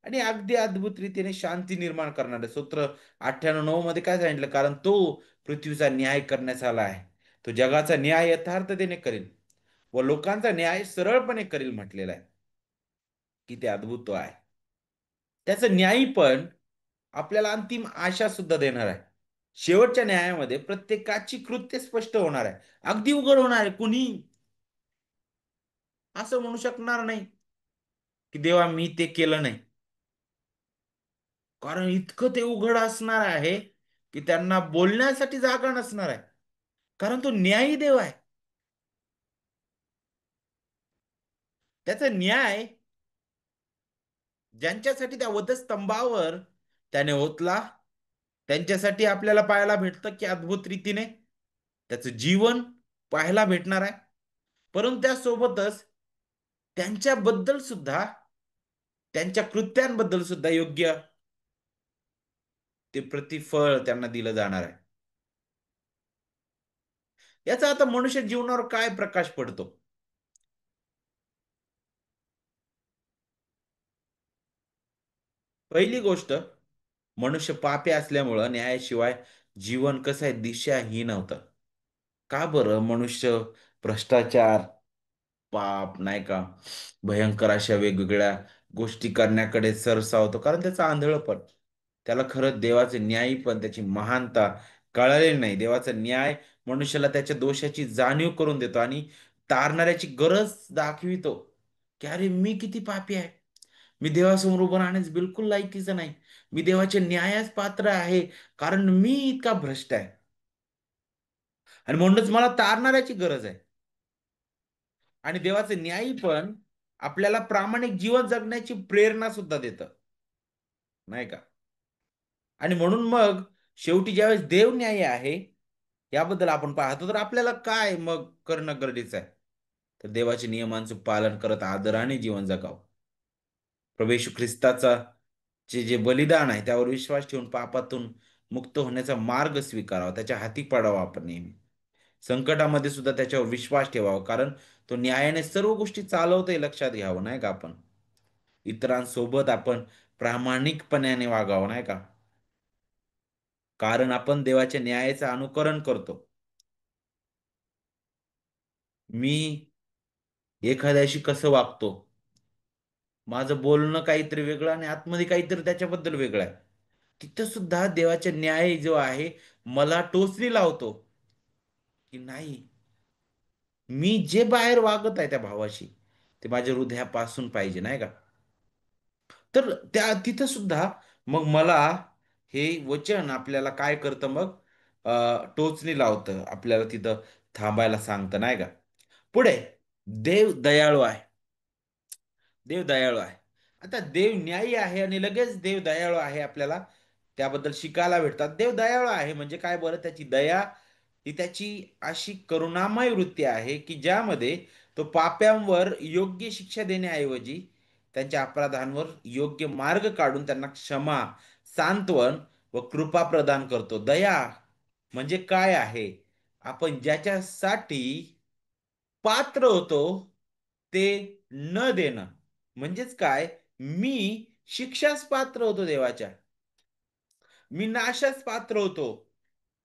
आणि अगदी अद्भुत रीतीने शांती निर्माण करणारे सूत्र 98:9 मध्ये काय सांगितलं, कारण तो पृथ्वीचा न्याय करण्यास आला आहे. तो जगाचा न्याय यथार्थतेने करेल व लोकांचा न्याय सरळपणे करेल म्हटलेला आहे. किती अद्भुत तो आहे. त्याचं न्यायी पण आपल्याला अंतिम आशा सुद्धा देणार आहे. शेवटच्या न्यायामध्ये प्रत्येकाची कृत्य स्पष्ट होणार आहे. अगदी उघड होणार आहे. कुणी असं म्हणू शकणार नाही, की देवा मी ते केलं नाही. कारण इतकं ते उघड असणार आहे, की त्यांना बोलण्यासाठी जागा नसणार आहे. कारण तो न्यायी देव आहे. त्याचा न्याय ज्यांच्यासाठी त्या वधस्तंभावर त्याने ओतला, त्यांच्यासाठी आपल्याला पाहायला भेटतं, की अद्भुत रीतीने त्याचं जीवन पाहायला भेटणार आहे. परंतु त्यासोबतच त्यांच्याबद्दल सुद्धा, त्यांच्या कृत्यांबद्दल सुद्धा योग्य ते प्रतिफळ त्यांना दिलं जाणार आहे. याचा आता मनुष्य जीवनावर काय प्रकाश पडतो? पहिली गोष्ट, मनुष्य पापी असल्यामुळं न्यायाशिवाय जीवन कसं आहे दिशाहीन होतं. का बरं? मनुष्य भ्रष्टाचार, पाप नाही का, भयंकर अशा वेगवेगळ्या गोष्टी करण्याकडे सरसावतो, कारण त्याचा आंधळपण. त्याला खरंच देवाचे न्याय पण त्याची महानता कळालेली नाही. देवाचा न्याय मनुष्याला त्याच्या दोषाची जाणीव करून देतो आणि तारणाऱ्याची गरज दाखवितो, की अरे मी किती पापी आहे. मी देवासमोर उभं राहण्यास बिलकुल लायकीचं नाही. मी देवाच्या न्यायास पात्र आहे, कारण मी इतका भ्रष्ट आहे. आणि म्हणूनच मला तारणाऱ्याची गरज आहे. आणि देवाचं न्यायी पण आपल्याला प्रामाणिक जीवन जगण्याची प्रेरणा सुद्धा देतं, नाही का. आणि म्हणून मग शेवटी ज्यावेळेस देव न्यायी आहे याबद्दल आपण पाहतो, तर आपल्याला काय मग करणं गरजेचं आहे? तर देवाच्या नियमांचं पालन करत आदराने जीवन जगावं. प्रभू येशू ख्रिस्ताचा जे बलिदान आहे त्यावर विश्वास ठेवून पापातून मुक्त होण्याचा मार्ग स्वीकारावा. त्याच्या हाती पडावा आपण नेहमी. संकटामध्ये सुद्धा त्याच्यावर विश्वास ठेवावा, कारण तो न्यायाने सर्व गोष्टी चालवतोय, लक्षात घ्यावं नाही का आपण. इतरांसोबत आपण प्रामाणिकपणाने वागावं नाही का, कारण आपण देवाच्या न्यायाचं अनुकरण करतो. मी एखाद्याशी कसं वागतो, माझं बोलणं काहीतरी वेगळं आणि आतमध्ये काहीतरी त्याच्याबद्दल वेगळं आहे. तिथं सुद्धा देवाचा न्याय जो आहे मला टोचणी लावतो, की नाही, मी जे बाहेर वागत आहे त्या भावाशी ते माझ्या हृदयापासून पाहिजे, नाही का? तर त्या तिथं सुद्धा मग मला हे वचन आपल्याला काय करतं मग, टोचणी लावतं, आपल्याला तिथं थांबायला सांगतं, नाही का? पुढे, देव दयाळू आहे. देव दयाळू आहे. आता देव न्यायी आहे आणि लगेच देव दयाळू आहे, आपल्याला त्याबद्दल शिकायला भेटतात. देव दयाळू आहे म्हणजे काय बरं? त्याची दया ही त्याची अशी करुणामय वृत्ती आहे की ज्यामध्ये तो पाप्यांवर योग्य शिक्षा देण्याऐवजी त्यांच्या अपराधांवर योग्य मार्ग काढून त्यांना क्षमा, सांत्वन व कृपा प्रदान करतो. दया म्हणजे काय आहे? आपण ज्याच्यासाठी पात्र होतो ते न देणं. म्हणजेच काय? मी शिक्षाच पात्र होतो देवाच्या. मी नाशास पात्र होतो.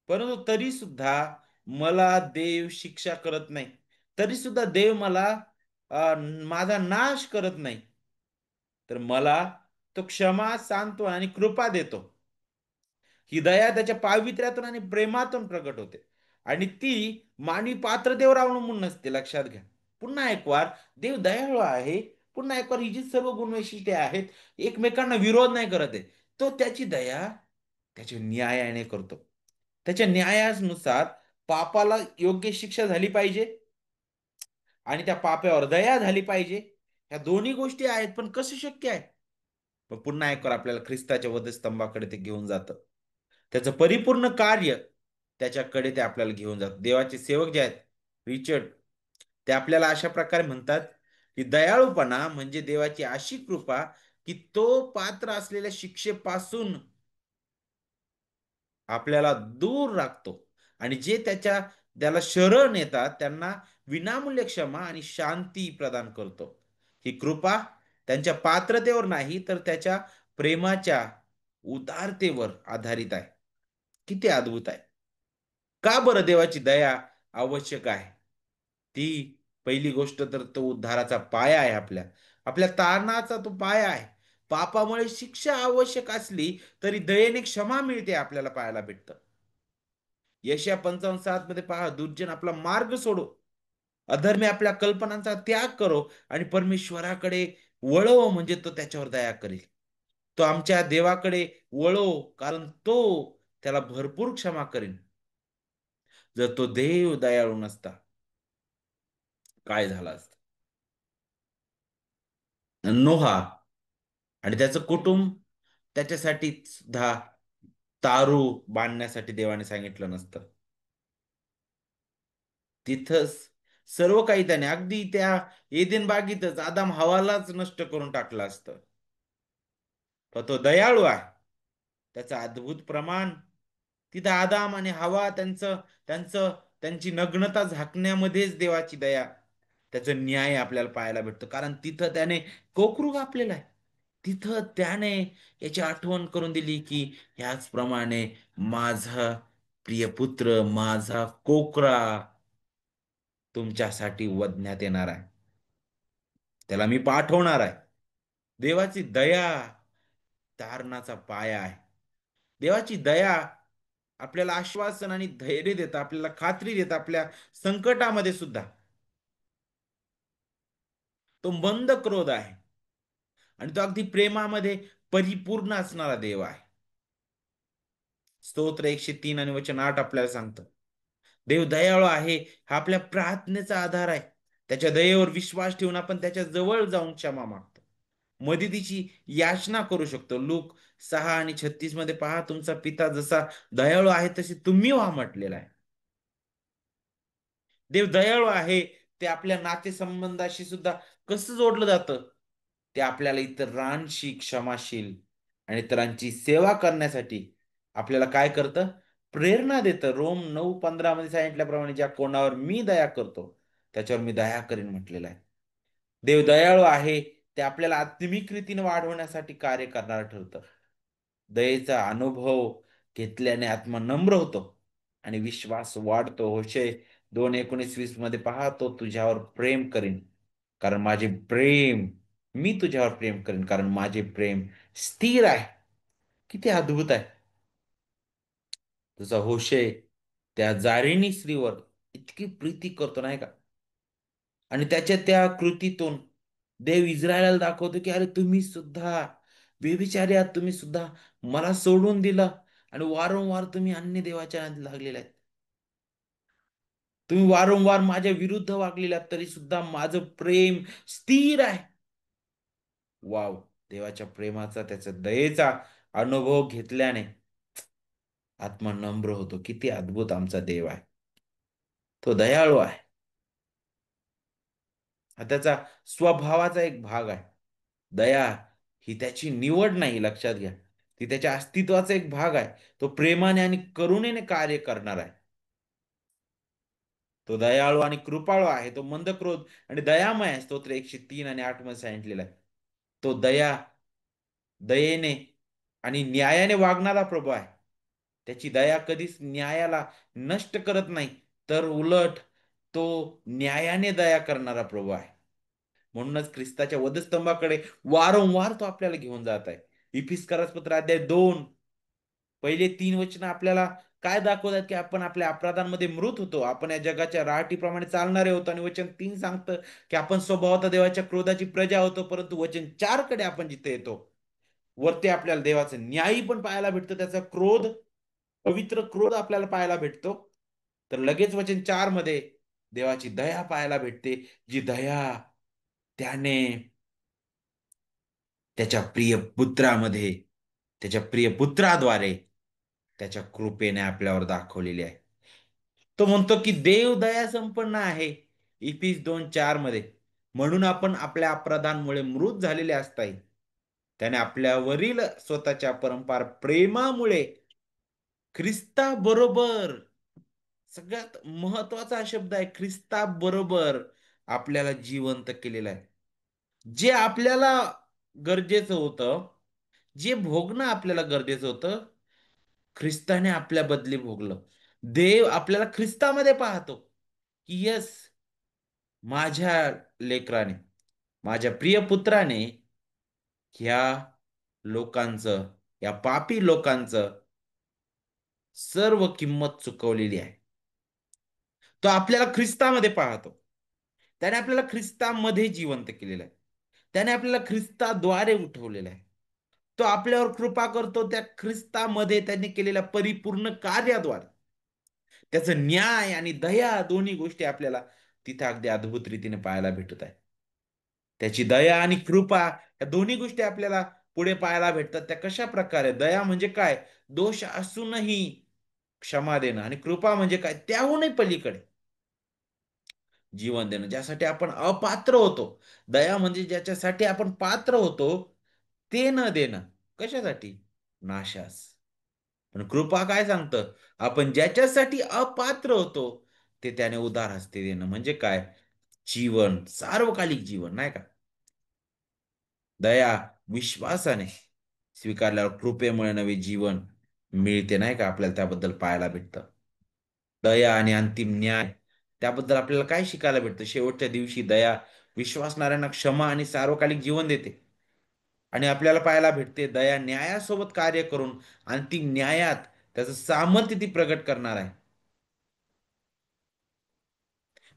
परंतु तरी सुद्धा मला देव शिक्षा करत नाही. तरी सुद्धा देव मला माझा नाश करत नाही. तर मला तो क्षमा, सांत्वन आणि कृपा देतो. ही दया त्याच्या पावित्र्यातून आणि प्रेमातून प्रकट होते. आणि ती मानवी पात्रतेवर अवलंबून नसते, लक्षात घ्या. पुन्हा एक वार, देव दयाळू आहे. पुन्हा एक वार, ही जी सर्व गुणवैशिष्ट्ये आहेत, एकमेकांना विरोध नाही करत आहे. तो त्याची दया त्याच्या न्यायाने करतो. त्याच्या न्यायानुसार पापाला योग्य शिक्षा झाली पाहिजे आणि त्या पाप्यावर दया झाली पाहिजे. ह्या दोन्ही गोष्टी आहेत, पण कसं शक्य आहे? पण पुन्हा एक आपल्याला ख्रिस्ताच्या वधस्तंभाकडे ते घेऊन जातं. त्याचं परिपूर्ण कार्य त्याच्याकडे ते आपल्याला घेऊन जातं. देवाचे सेवक जे आहेत, रिचर्ड, ते आपल्याला अशा प्रकारे म्हणतात की दयाळूपणा म्हणजे देवाची अशी कृपा की तो पात्र असलेल्या शिक्षेपासून आपल्याला दूर राखतो आणि जे त्याला शरण येतात त्यांना विनामूल्य क्षमा आणि शांती प्रदान करतो. ही कृपा त्यांच्या पात्रतेवर नाही तर त्याच्या प्रेमाच्या उदारतेवर आधारित आहे. किती अद्भुत आहे! का बरं देवाची दया आवश्यक आहे? ती पहिली गोष्ट तर तो उद्धाराचा पाया आहे. आपल्या आपल्या तारणाचा तो पाया आहे. पापामुळे शिक्षा आवश्यक असली तरी दयेने क्षमा मिळते, आपल्याला पाहायला भेटतं. यशया 55:7 मध्ये पहा, दुर्जन आपला मार्ग सोडो, अधर्मी आपल्या कल्पनांचा त्याग करो आणि परमेश्वराकडे वळव, म्हणजे तो त्याच्यावर दया करेल. तो आमच्या देवाकडे वळव, कारण तो त्याला भरपूर क्षमा करेल. जर तो देव दयाळू नसता, काय झालं असतं? नोहा आणि त्याचं कुटुंब, त्याच्यासाठी सुद्धा तारू बांधण्यासाठी देवाने सांगितलं नसतं. तिथंच सर्व काही त्याने, अगदी त्या एदेन बागीतच आदाम हवालाच नष्ट करून टाकलं असतं. पण तो दयाळू आहे. त्याचं अद्भुत प्रमाण, तिथं आदाम आणि हवा त्यांचं त्यांचं त्यांची नग्नता झाकण्यामध्येच देवाची दया, त्याचं न्याय आपल्याला पाहायला भेटतो. कारण तिथं त्याने कोकरू कापलेला आहे. तिथं त्याने याची आठवण करून दिली की ह्याचप्रमाणे माझा प्रिय पुत्र, माझा कोकरा तुमच्यासाठी वधण्यात येणार आहे. त्याला मी पाठवणार आहे. देवाची दया तारणाचा पाया आहे. देवाची दया आपल्याला आश्वासन आणि धैर्य देतं, आपल्याला खात्री देतं आपल्या संकटामध्ये सुद्धा. तो मंद क्रोध आहे आणि तो अगदी प्रेमामध्ये परिपूर्ण असणारा देव आहे. स्तोत्र 103 आणि वचन 8 आपल्याला सांगतं, देव दयाळू आहे हा आपल्या प्रार्थनेचा आधार आहे. त्याच्या दयेवर विश्वास ठेवून आपण त्याच्या जवळ जाऊन क्षमा मागतो, मदतीची याचना करू शकतो. लूक 6 आणि 36 मध्ये पहा, तुमचा पिता जसा दयाळू आहे तसे तुम्ही व्हा म्हटलेला आहे. देव दयाळू आहे ते आपल्या नातेसंबंधाशी सुद्धा कसं जोडलं जातं? ते आपल्याला इतरांशी क्षमाशील आणि इतरांची सेवा करण्यासाठी आपल्याला काय करतं? प्रेरणा देतं. रोम 9:15 मध्ये सांगितल्याप्रमाणे, ज्या कोणावर मी दया करतो त्याच्यावर मी दया करीन म्हटलेलं आहे. देव दयाळू आहे ते आपल्याला आत्मिक रीतीने वाढवण्यासाठी कार्य करणार ठरतं. दयेचा अनुभव घेतल्याने आत्मा नम्र होतो आणि विश्वास वाढतो. होशे 2:19-20 मध्ये पहा, तो तुझ्यावर प्रेम करीन कारण माझे प्रेम मी तुझ्यावर प्रेम करीन कारण माझे प्रेम स्थिर आहे. किती अद्भुत आहे. तुझा होशे त्या जारिणी स्त्रीवर इतकी प्रीती करतो नाही का. आणि त्याच्या त्या कृतीतून देव इस्रायला दाखवतो की अरे तुम्ही सुद्धा बेविचारी आहात, तुम्ही सुद्धा मला सोडून दिलं आणि वारंवार तुम्ही अन्य देवाच्या नादी लागलेले आहेत. तुम्ही वारंवार माझ्या विरुद्ध वागलेले आहात तरी सुद्धा माझं प्रेम स्थिर आहे. वाव. देवाच्या प्रेमाचा त्याच्या दयेचा अनुभव घेतल्याने आत्मा नम्र होतो. किती अद्भुत आमचा देव आहे. तो दयाळू आहे. हा त्याचा स्वभावाचा एक भाग आहे. दया ही त्याची निवड नाही, लक्षात घ्या. ती त्याच्या अस्तित्वाचा एक भाग आहे. तो प्रेमाने आणि करुणेने कार्य करणार आहे. तो दयाळू आणि कृपाळू आहे. तो मंदक्रोध आणि दयामय आहे. स्तोत्र 103 आणि 8 मध्ये सांगितलेला आहे. तो दयेने आणि न्यायाने वागणारा प्रभू आहे. त्याची दया कधीच न्यायाला नष्ट करत नाही, तर उलट तो न्यायाने दया करणारा प्रभू आहे. म्हणूनच ख्रिस्ताच्या वधस्तंभाकडे वारंवार तो आपल्याला घेऊन जात आहे. इफिसकारास पत्र अध्याय 2 पहिले 3 वचन आपल्याला काय दाखवतात की आपण आपल्या अपराधांमध्ये मृत होतो. आपण या जगाच्या राहाटीप्रमाणे चालणारे होतो. आणि वचन 3 सांगतं की आपण स्वभावतः देवाच्या क्रोधाची प्रजा होतो. परंतु वचन 4 कडे आपण जिथे येतो, वरती आपल्याला देवाचं न्यायी पण पाहायला भेटतं. त्याचा क्रोध, पवित्र क्रोध आपल्याला पाहायला भेटतो. तर लगेच वचन 4 मध्ये देवाची दया पाहायला भेटते. जी दया त्याने त्याच्या प्रिय पुत्रामध्ये, त्याच्या प्रिय पुत्राद्वारे त्याच्या कृपेने आपल्यावर दाखवलेली आहे. तो म्हणतो की देव दया संपन्न आहे. इफिस 2:4 मध्ये. म्हणून आपण आपल्या अपराधांमुळे मृत झालेले असताही त्याने आपल्यावरील स्वतःच्या परंपार प्रेमामुळे ख्रिस्ताबरोबर, सगळ्यात महत्वाचा हा शब्द आहे, ख्रिस्ताबरोबर आपल्याला जिवंत केलेलं आहे. जे आपल्याला गरजेचं होतं, जे भोगणं आपल्याला गरजेचं होतं, ख्रिस्ताने आपल्या बदली भोगलं. देव आपल्याला ख्रिस्तामध्ये पाहतो की यस, माझ्या लेकराने, माझ्या प्रिय पुत्राने ह्या लोकांचं, या पापी लोकांचं सर्व किंमत चुकवलेली आहे. तो आपल्याला ख्रिस्तामध्ये पाहतो. त्याने आपल्याला ख्रिस्तामध्ये जिवंत केलेलं आहे. त्याने आपल्याला ख्रिस्ताद्वारे उठवलेलं आहे. तो आपल्यावर कृपा करतो त्या ख्रिस्तामध्ये त्याने केलेल्या परिपूर्ण कार्याद्वारे. त्याचं न्याय आणि दया दोन्ही गोष्टी आपल्याला तिथे अगदी अद्भुत रीतीने पाहायला भेटत आहे. त्याची दया आणि कृपा या दोन्ही गोष्टी आपल्याला पुढे पाहायला भेटतात. त्या कशा प्रकारे? दया म्हणजे काय? दोष असूनही क्षमा देणं. आणि कृपा म्हणजे काय? त्याहूनही पलीकडे जीवन देणं, ज्यासाठी आपण अपात्र होतो. दया म्हणजे ज्याच्यासाठी आपण पात्र होतो ते न देणं. कशासाठी? नाशास. पण कृपा काय सांगतं? आपण ज्याच्यासाठी अपात्र होतो ते त्याने उदार हस्ते देणं. म्हणजे काय? जीवन, सार्वकालिक जीवन, नाही का. दया विश्वासाने स्वीकारल्यावर कृपेमुळे नवे जीवन मिळते, नाही का. आपल्याला त्याबद्दल पाहायला भेटतं. दया आणि अंतिम न्याय, त्याबद्दल आपल्याला काय शिकायला भेटतं? शेवटच्या दिवशी दया विश्वासणाऱ्यांना क्षमा आणि सार्वकालिक जीवन देते. आणि आपल्याला पाहायला भेटते दया न्यायासोबत कार्य करून अंतिम न्यायात त्याचं सामर्थ्य ती प्रगट करणार आहे.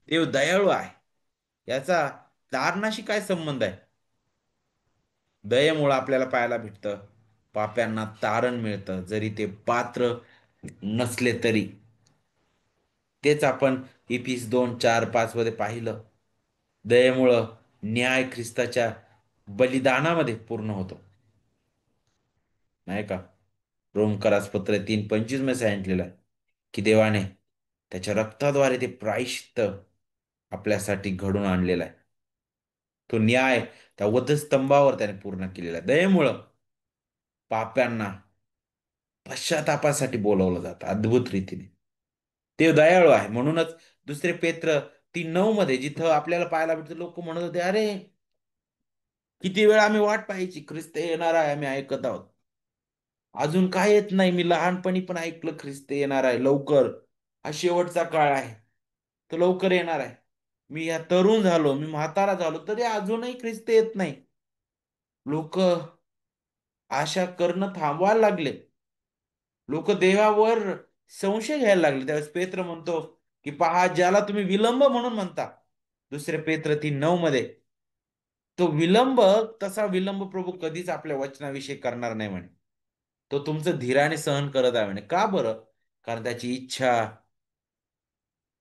देव दयाळू आहे याचा तारणाशी काय संबंध आहे? दयेमुळे आपल्याला पाहायला भेटतं पाप्यांना तारण मिळतं, जरी ते पात्र नसले तरी. तेच आपण इफिस 2:4-5 मध्ये पाहिलं. दयेमुळं न्याय ख्रिस्ताच्या बलिदानामध्ये पूर्ण होतो, नाही का. रोमकरास पत्र 3:25 मध्ये सांगितलेलं आहे की देवाने त्याच्या रक्ताद्वारे ते प्रायश्चित्त आपल्यासाठी घडून आणलेला आहे. तो न्याय त्या वधस्तंभावर त्याने पूर्ण केलेला आहे. दयेमुळं पाप्यांना पश्चातापासाठी बोलवलं जातं अद्भुत रीतीने. ते दयाळू आहे. म्हणूनच दुसरे पेत्र 3:9 मध्ये जिथं आपल्याला पाहायला भेटतं, लोक म्हणत होते, अरे किती वेळ आम्ही वाट पाहायची, ख्रिस्त येणार आहे, आम्ही ऐकत आहोत, अजून काय येत नाही. मी लहानपणी पण ऐकलं ख्रिस्त येणार आहे लवकर, हा शेवटचा काळ आहे. तो लवकर येणार आहे. मी या तरुण झालो, मी म्हातारा झालो, तरी अजूनही ख्रिस्त येत नाही. लोक आशा करणं थांबवायला लागले. लोक देवावर संशय घ्यायला लागले. त्यावेळेस पेत्र म्हणतो की पहा, ज्याला तुम्ही विलंब म्हणून म्हणता, दुसरे पेत्र 3:9 मध्ये, तो विलंब, तसा विलंब प्रभू कधीच आपल्या वचनाविषयी करणार नाही म्हणे. तो तुमचं धीराने सहन करत आहे म्हणे. का बरं? कारण त्याची इच्छा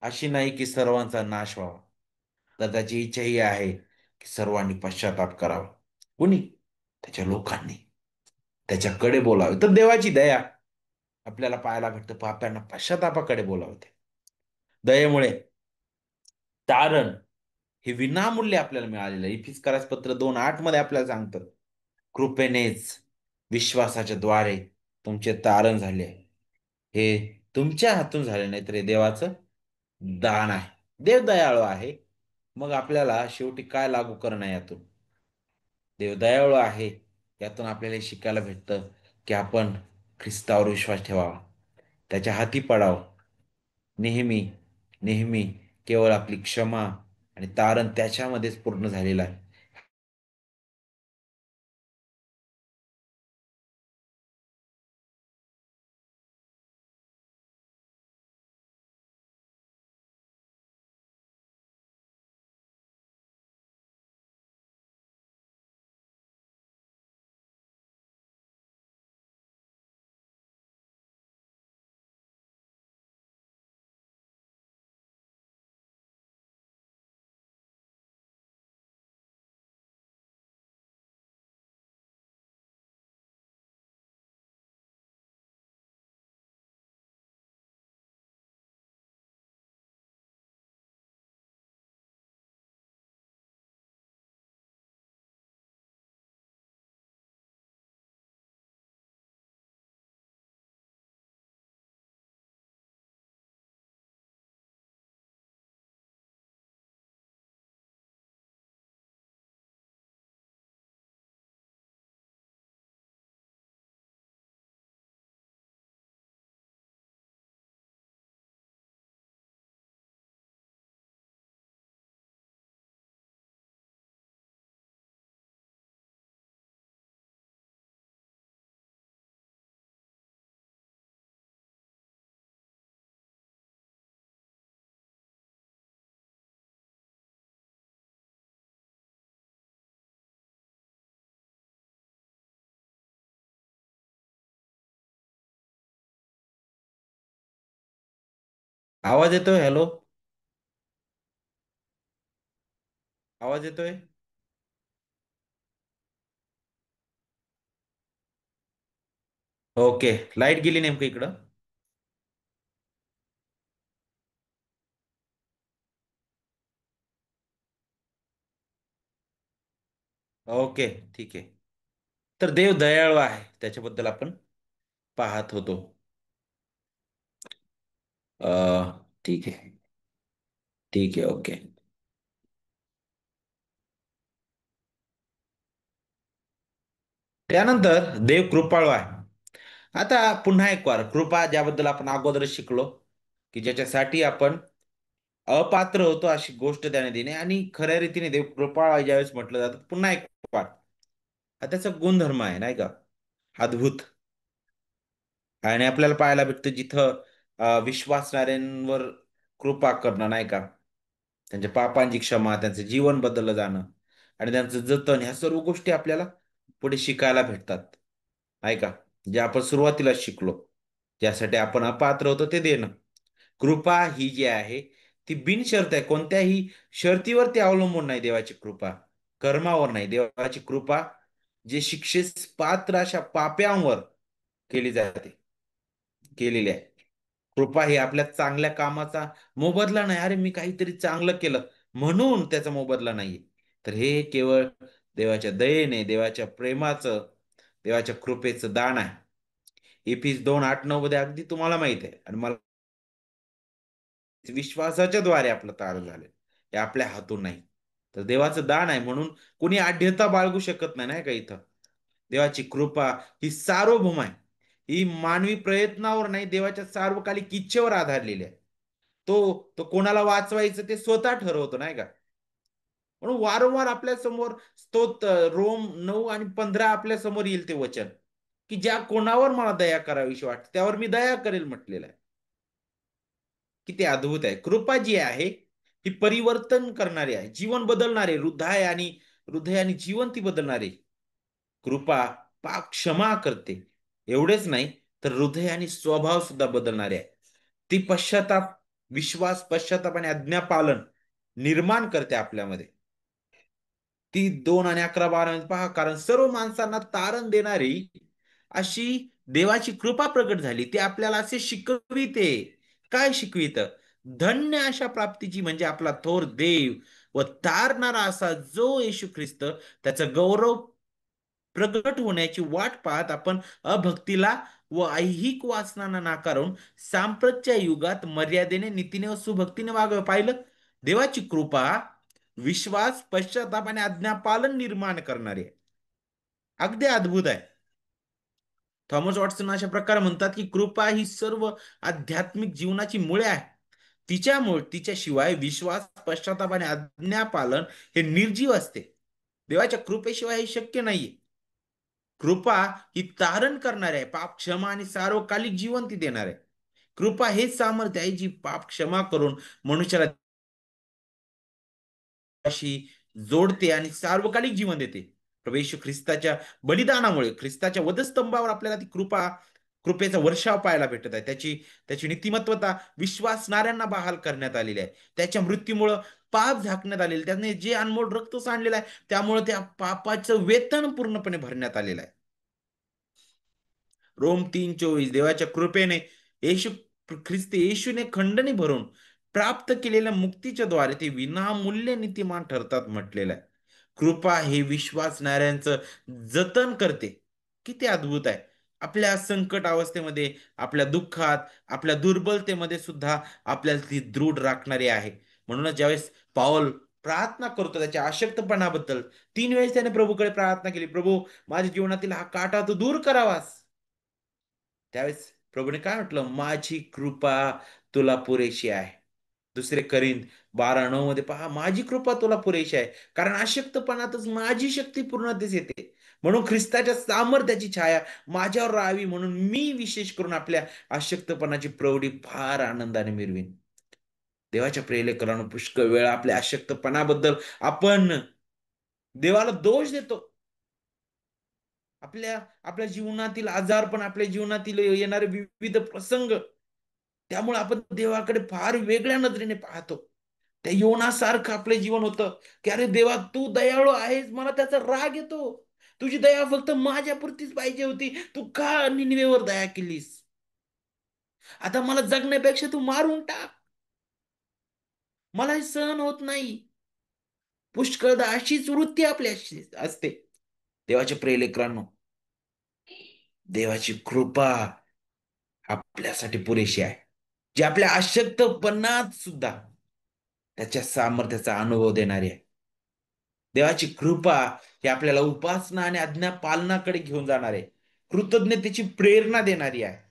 अशी नाही की सर्वांचा नाश व्हावा, तर त्याची इच्छा ही आहे की सर्वांनी पश्चाताप करावा. कुणी? त्याच्या लोकांनी त्याच्याकडे बोलावे. तर देवाची दया आपल्याला पाहायला भेटतं, पाप्यांना पश्चातापाकडे बोलावते. दयेमुळे तारण हे विनामूल्य आपल्याला मिळालेलं आहे. इफिसकारास पत्र 2:8 मध्ये आपल्याला सांगतं, कृपेनेच विश्वासाच्या द्वारे तुमचे तारण झाले आहे. हे तुमच्या हातून झाले नाही, तर हे देवाचं दान आहे. देव दयाळू आहे. मग आपल्याला शेवटी काय लागू करणं आहे यातून? देव दयाळू आहे, यातून आपल्याला हे शिकायला भेटतं की आपण ख्रिस्तावर विश्वास ठेवावा, त्याच्या हाती पडावं. नेहमी नेहमी केवळ आपली क्षमा आणि तारण त्याच्यामध्येच पूर्ण झालेलं आहे. आवाज येतोय? हॅलो? आवाज येतोय? ओके. लाईट गेली नेमकं इकडं. ओके, ठीक आहे. तर देव दयाळू आहे, त्याच्याबद्दल आपण पाहत होतो. अ, ठीक आहे. ठीक आहे. ओके. त्यानंतर देव कृपाळू आहे. आता पुन्हा एक वार कृपा, ज्याबद्दल आपण अगोदर शिकलो, की ज्याच्यासाठी आपण अपात्र होतो अशी गोष्ट त्याने देणे, आणि खऱ्या रीतीने देव कृपाळू आहे ज्यावेळेस म्हटलं जातं, पुन्हा एक वार हा त्याचा गुणधर्म आहे, नाही का? अद्भुत. आणि आपल्याला पाहायला भेटतं जिथं विश्वासणाऱ्यांवर कृपा करणं, नाही का, त्यांच्या पापांची क्षमा, त्यांचं जीवन बदललं जाणं आणि त्यांचं जतन, ह्या सर्व गोष्टी आपल्याला पुढे शिकायला भेटतात, नाही का? जे आपण सुरुवातीला शिकलो, ज्यासाठी आपण अपात्र होतो ते देणं. कृपा ही जी आहे ती बिनशर्त आहे, कोणत्याही शर्तीवरती अवलंबून नाही देवाची कृपा. कर्मावर नाही देवाची कृपा, जे शिक्षेस पात्र अशा पाप्यांवर केली जाते, केलेली आहे. कृपा ही आपल्या चांगल्या कामाचा मोबदला नाही. अरे, मी काहीतरी चांगलं केलं म्हणून त्याचा मोबदला नाहीये. तर हे केवळ देवाच्या दयेने, देवाच्या प्रेमाचं, देवाच्या कृपेचं दान आहे. इफिस 2:8-9 मध्ये अगदी तुम्हाला माहित आहे, आणि मला विश्वासाच्या द्वारे आपलं तारण झालं, हे आपल्या हातून नाही, तर देवाचं दान आहे. म्हणून कोणी आढ्यता बाळगू शकत नाही, नाही का? इथं देवाची कृपा ही सार्वभौम आहे. ही मानवी प्रयत्नावर नाही, देवाच्या सार्वकालिक इच्छेवर आधारलेली आहे. तो तो कोणाला वाचवायचं ते स्वतः ठरवतो नाही का. म्हणून वारंवार आपल्या समोर रोम 9 आणि 15 आपल्या समोर येईल ते वचन, की ज्या कोणावर मला दया करावीशी वाटते त्यावर मी दया करेल म्हटलेलं आहे. किती अद्भुत आहे. कृपा जी आहे ही परिवर्तन करणारी आहे, जीवन बदलणारे, हृदय आणि जीवन ती बदलणारी. कृपा पाप क्षमा करते. एवढेच नाही तर हृदय आणि स्वभाव सुद्धा बदलणारे आहे. ती पश्चाताप आणि आज्ञापालन निर्माण करते आपल्यामध्ये. ती 2 आणि 11-12 पहा, कारण सर्व माणसांना तारण देणारी अशी देवाची कृपा प्रकट झाली. ती आपल्याला असे शिकविते. काय शिकवित? धन्य अशा प्राप्तीची म्हणजे आपला थोर देव व तारणारा असा जो येशू ख्रिस्त, त्याचा गौरव प्रगट होण्याची वाट पाहत आपण अभक्तीला व ऐहिक वासनांना नाकारून सांप्रतच्या युगात मर्यादेने, नीतीने व सुभक्तीने वागावं. पाहिलं? देवाची कृपा विश्वास, पश्चाताप आणि आज्ञापालन निर्माण करणारी आहे. अगदी अद्भुत आहे. थॉमस वॉटसन अशा प्रकारे म्हणतात की कृपा ही सर्व आध्यात्मिक जीवनाची मुळे आहे. तिच्याशिवाय विश्वास, पश्चाताप आणि आज्ञापालन हे निर्जीव असते. देवाच्या कृपेशिवाय हे शक्य नाहीये. कृपा ही तारण करणारी आहे, पाप क्षमा आणि सार्वकालिक जीवन ती देणार आहे. कृपा हेच सामर्थ्य आहे जी पाप क्षमा करून मनुष्याला शी जोडते आणि सार्वकालिक जीवन देते. प्रभू येशू ख्रिस्ताच्या बलिदानामुळे, ख्रिस्ताच्या वधस्तंभावर आपल्याला ती कृपेचा वर्षाव पाहायला भेटत आहे. त्याची त्याची नीतिमत्वता विश्वासणाऱ्यांना बहाल करण्यात आलेली आहे. त्याच्या मृत्यूमुळं पाप झाकण्यात आलेले, त्याने जे अनमोल रक्त सांडलेलं आहे त्यामुळे त्या पापाचं वेतन पूर्णपणे भरण्यात आलेलं आहे. रोम 3:24 देवाच्या कृपेने येशू ख्रिस्त येशूने खंडणी भरून प्राप्त केलेल्या मुक्तीच्या द्वारे ते विनामूल्य नीतिमान ठरतात म्हटलेलं आहे. कृपा हे विश्वासणाऱ्यांचं जतन करते. किती अद्भुत आहे. आपल्या संकट अवस्थेमध्ये, आपल्या दुःखात, आपल्या दुर्बलतेमध्ये सुद्धा आपल्याला ती दृढ राखणारी आहे. म्हणूनच ज्यावेळेस पाऊल प्रार्थना करतो त्याच्या अशक्तपणाबद्दल, 3 वेळेस त्याने प्रभूकडे प्रार्थना केली, प्रभू माझ्या जीवनातील हा काटा तू दूर करावास. त्यावेळेस प्रभूने काय म्हटलं? माझी कृपा तुला पुरेशी आहे. 2 करिंथ 12:9 मध्ये पहा, माझी कृपा तुला पुरेशी आहे, कारण अशक्तपणातच माझी शक्ती पूर्णतेस येते. म्हणून ख्रिस्ताच्या सामर्थ्याची छाया माझ्यावर राहावी म्हणून मी विशेष करून आपल्या अशक्तपणाची प्रौढी फार आनंदाने मिरवीन. देवाच्या प्रियलेकरांनो, पुष्कळ वेळा आपल्या अशक्तपणाबद्दल आपण देवाला दोष देतो. आपल्या आपल्या जीवनातील आजारपण, आपल्या जीवनातील येणारे विविध प्रसंग, त्यामुळे आपण देवाकडे फार वेगळ्या नजरेने पाहतो. त्या योनासारखं आपलं जीवन होतं, की अरे देवा तू दयाळू आहेस, मला त्याचा राग येतो. तुझी दया फक्त माझ्यापुरतीच पाहिजे होती, तू का निनवेवर दया केलीस? आता मला जगण्यापेक्षा तू मारून टाक, मला हे सहन होत नाही. पुष्कळदा अशीच वृत्ती आपल्याशी असते. देवाच्या प्रियलेकरांनो, देवाची कृपा आपल्यासाठी पुरेशी आहे, जी आपल्या अशक्तपणात सुद्धा त्याच्या सामर्थ्याचा अनुभव देणारी आहे. देवाची कृपा ही आपल्याला उपासना आणि आज्ञा पालनाकडे घेऊन जाणार आहे. कृतज्ञतेची प्रेरणा देणारी आहे.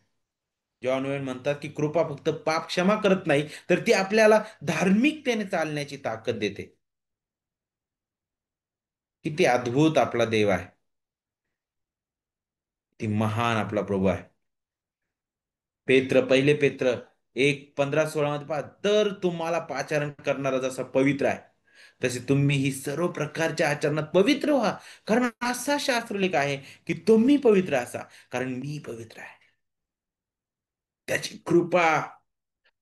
जॉन वेन म्हणतात की कृपा फक्त पाप क्षमा करत नाही, तर ती आपल्याला धार्मिकतेने चालण्याची ताकद देते. किती अद्भुत आपला देव आहे. ती महान आपला प्रभू आहे. पहिले पेत्र 1:15-16 मध्ये पहा, तर तुम्हाला पाचारण करणारा जसा पवित्र आहे, तसे तुम्ही ही सर्व प्रकारच्या आचरणात पवित्र व्हा, कारण असा शास्त्रलेख आहे की तुम्ही पवित्र असा कारण मी पवित्र आहे. त्याची कृपा,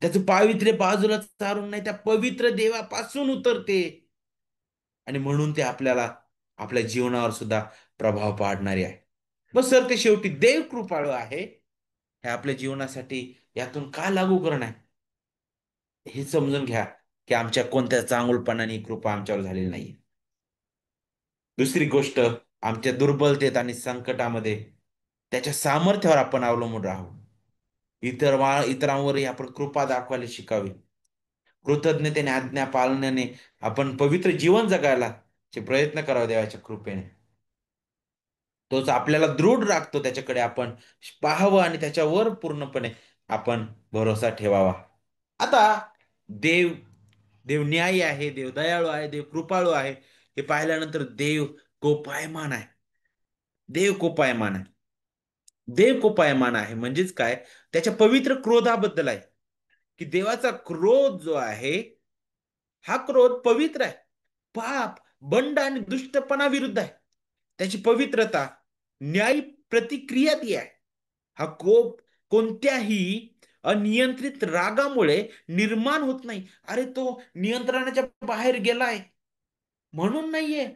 त्याचं पावित्र्य बाजूला सारून नाही, त्या पवित्र देवापासून उतरते आणि म्हणून ते आपल्याला आपल्या जीवनावर सुद्धा प्रभाव पाडणारे आहे. मग सर ते शेवटी देव कृपाळू आहे हे आपल्या जीवनासाठी यातून का लागू करणं आहे? हे समजून घ्या की आमच्या कोणत्या चांगुलपणाने ही कृपा आमच्यावर झालेली नाही. दुसरी गोष्ट, आमच्या दुर्बलतेत आणि संकटामध्ये त्याच्या सामर्थ्यावर आपण अवलंबून राहू. इतरांवरही आपण कृपा दाखवायला शिकावी. कृतज्ञतेने, आज्ञा पालनाने आपण पवित्र जीवन जगायला चे प्रयत्न करावे देवाच्या कृपेने. तोच आपल्याला दृढ राखतो. त्याच्याकडे आपण पाहावं आणि त्याच्यावर पूर्णपणे आपण भरोसा ठेवावा. आता देव देव न्यायी आहे, देव दयाळू आहे, देव कृपाळू आहे. हे पाहिल्यानंतर देव कोपायमान आहे. देव कोपायमान आहे. देव कोपायमान आहे म्हणजेच काय? त्याच्या पवित्र क्रोधाबद्दल आहे. की देवाचा क्रोध जो आहे, हा क्रोध पवित्र आहे. पाप, बंड आणि दुष्टपणा विरुद्ध आहे. त्याची पवित्रता, न्यायी प्रतिक्रिया ती आहे. हा कोप कोणत्याही अनियंत्रित रागामुळे निर्माण होत नाही. अरे तो नियंत्रणाच्या बाहेर गेलाय म्हणून नाहीये,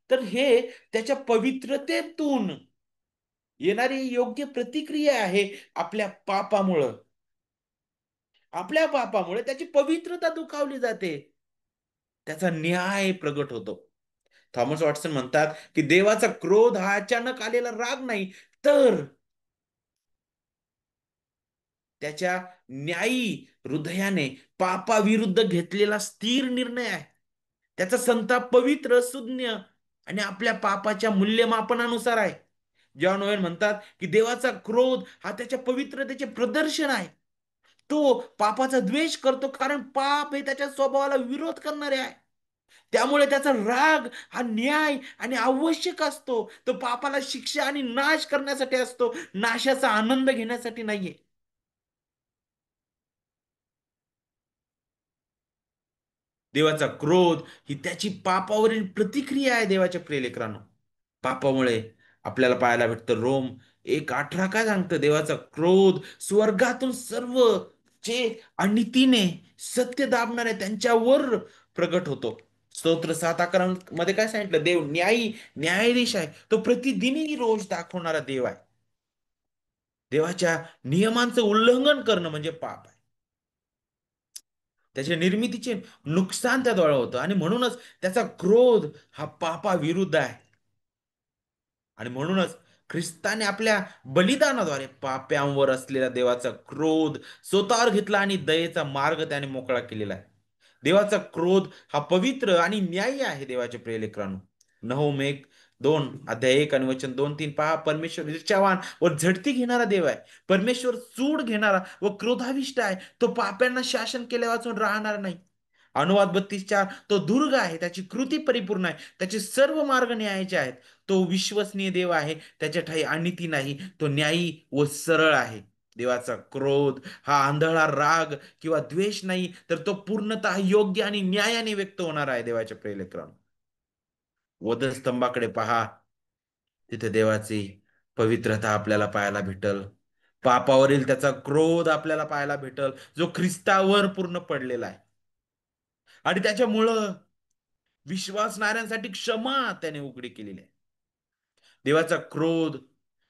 तर हे त्याच्या पवित्रतेतून येणारी योग्य प्रतिक्रिया आहे. आपल्या पापामुळं आपल्या पापामुळे त्याची पवित्रता दुखावली जाते. त्याचा न्याय प्रगट होतो. थॉमस वॉटसन म्हणतात की देवाचा क्रोध हा अचानक आलेला राग नाही, तर त्याच्या न्यायी हृदयाने पापाविरुद्ध घेतलेला स्थिर निर्णय आहे. त्याचा संताप पवित्र, सुज्ञ आणि आपल्या पापाच्या मूल्यमापनानुसार आहे. जॉन नोएल म्हणतात की देवाचा क्रोध हा त्याच्या पवित्रतेचे प्रदर्शन आहे. तो पापाचा द्वेष करतो कारण पाप हे त्याच्या स्वभावाला विरोध करणारे आहे. त्यामुळे त्याचा राग हा न्याय आणि आवश्यक असतो. तो पापाला शिक्षा आणि नाश करण्यासाठी असतो, नाशाचा आनंद घेण्यासाठी नाहीये. देवाचा क्रोध ही त्याची पापावरील प्रतिक्रिया आहे देवाच्या प्रियलेकरांनो. पापामुळे आपल्याला पाहायला भेटतं रोम 1:18 काय सांगतं? देवाचा क्रोध स्वर्गातून सर्व जे अनितीने सत्य दाबणारे त्यांच्यावर प्रगट होतो. स्तोत्र 7:11 मध्ये काय सांगितलं? देव न्यायाधीश आहे. तो प्रतिदिनी रोष दाखवणारा देव आहे. देवाच्या नियमांचं उल्लंघन करणं म्हणजे पाप आहे. त्याच्या निर्मितीचे नुकसान त्याद्वारे होतं आणि म्हणूनच त्याचा क्रोध हा पापाविरुद्ध आहे. आणि म्हणूनच ख्रिस्ताने आपल्या बलिदानाद्वारे पाप्यांवर असलेला देवाचा क्रोध स्वतःवर घेतला आणि दयेचा मार्ग त्याने मोकळा केलेला आहे. देवाचा क्रोध हा पवित्र आणि न्यायी आहे. देवाचे प्रिय लेकरांनो, नहूम 1:2 आणि वचन 2-3 पहा. परमेश्वर ईर्ष्यावान व झडती घेणारा देव आहे. परमेश्वर सूड घेणारा व क्रोधाविष्ट आहे. तो पाप्यांना शासन केल्या वाचून राहणार नाही. अनुवाद 32:4, तो दुर्ग आहे, त्याची कृती परिपूर्ण आहे, त्याचे सर्व मार्ग न्यायाचे आहेत. तो विश्वसनीय देव आहे, त्याच्या ठाई अनिती नाही. तो न्यायी व सरळ आहे. देवाचा क्रोध हा आंधळा राग किंवा द्वेष नाही, तर तो पूर्णतः योग्य आणि न्यायाने व्यक्त होणार आहे. देवाच्या प्रिय वधस्तंभाकडे पहा. तिथे देवाची पवित्रता आपल्याला पाहायला भेटल. पापावरील त्याचा क्रोध आपल्याला पाहायला भेटल, जो ख्रिस्तावर पूर्ण पडलेला आहे. आणि त्याच्यामुळं विश्वासणाऱ्यांसाठी क्षमा त्याने उघडी केलेली आहे. देवाचा क्रोध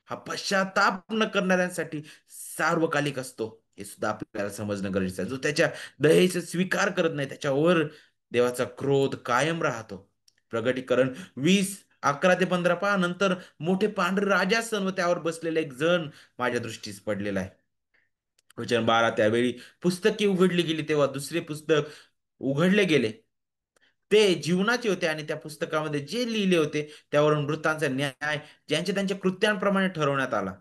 हा पश्चाताप न करणाऱ्यांसाठी सार्वकालिक असतो. हे सुद्धा आपल्याला समजणं गरजेचं आहे. जो त्याच्या दयेचा स्वीकार करत नाही, त्याच्यावर देवाचा क्रोध कायम राहतो. प्रगटीकरण 20:11-15 पहा. नंतर मोठे पांढरे राजासन व त्यावर बसलेले एक जण माझ्या दृष्टीस पडलेला आहे. वचन 12, त्यावेळी पुस्तके उघडली गेली तेव्हा दुसरे पुस्तक उघडले गेले. ते जीवनाचे होते आणि त्या पुस्तकामध्ये जे लिहिले होते त्यावरून मृतांचा न्याय ज्यांच्या त्यांच्या कृत्यांप्रमाणे ठरवण्यात आला.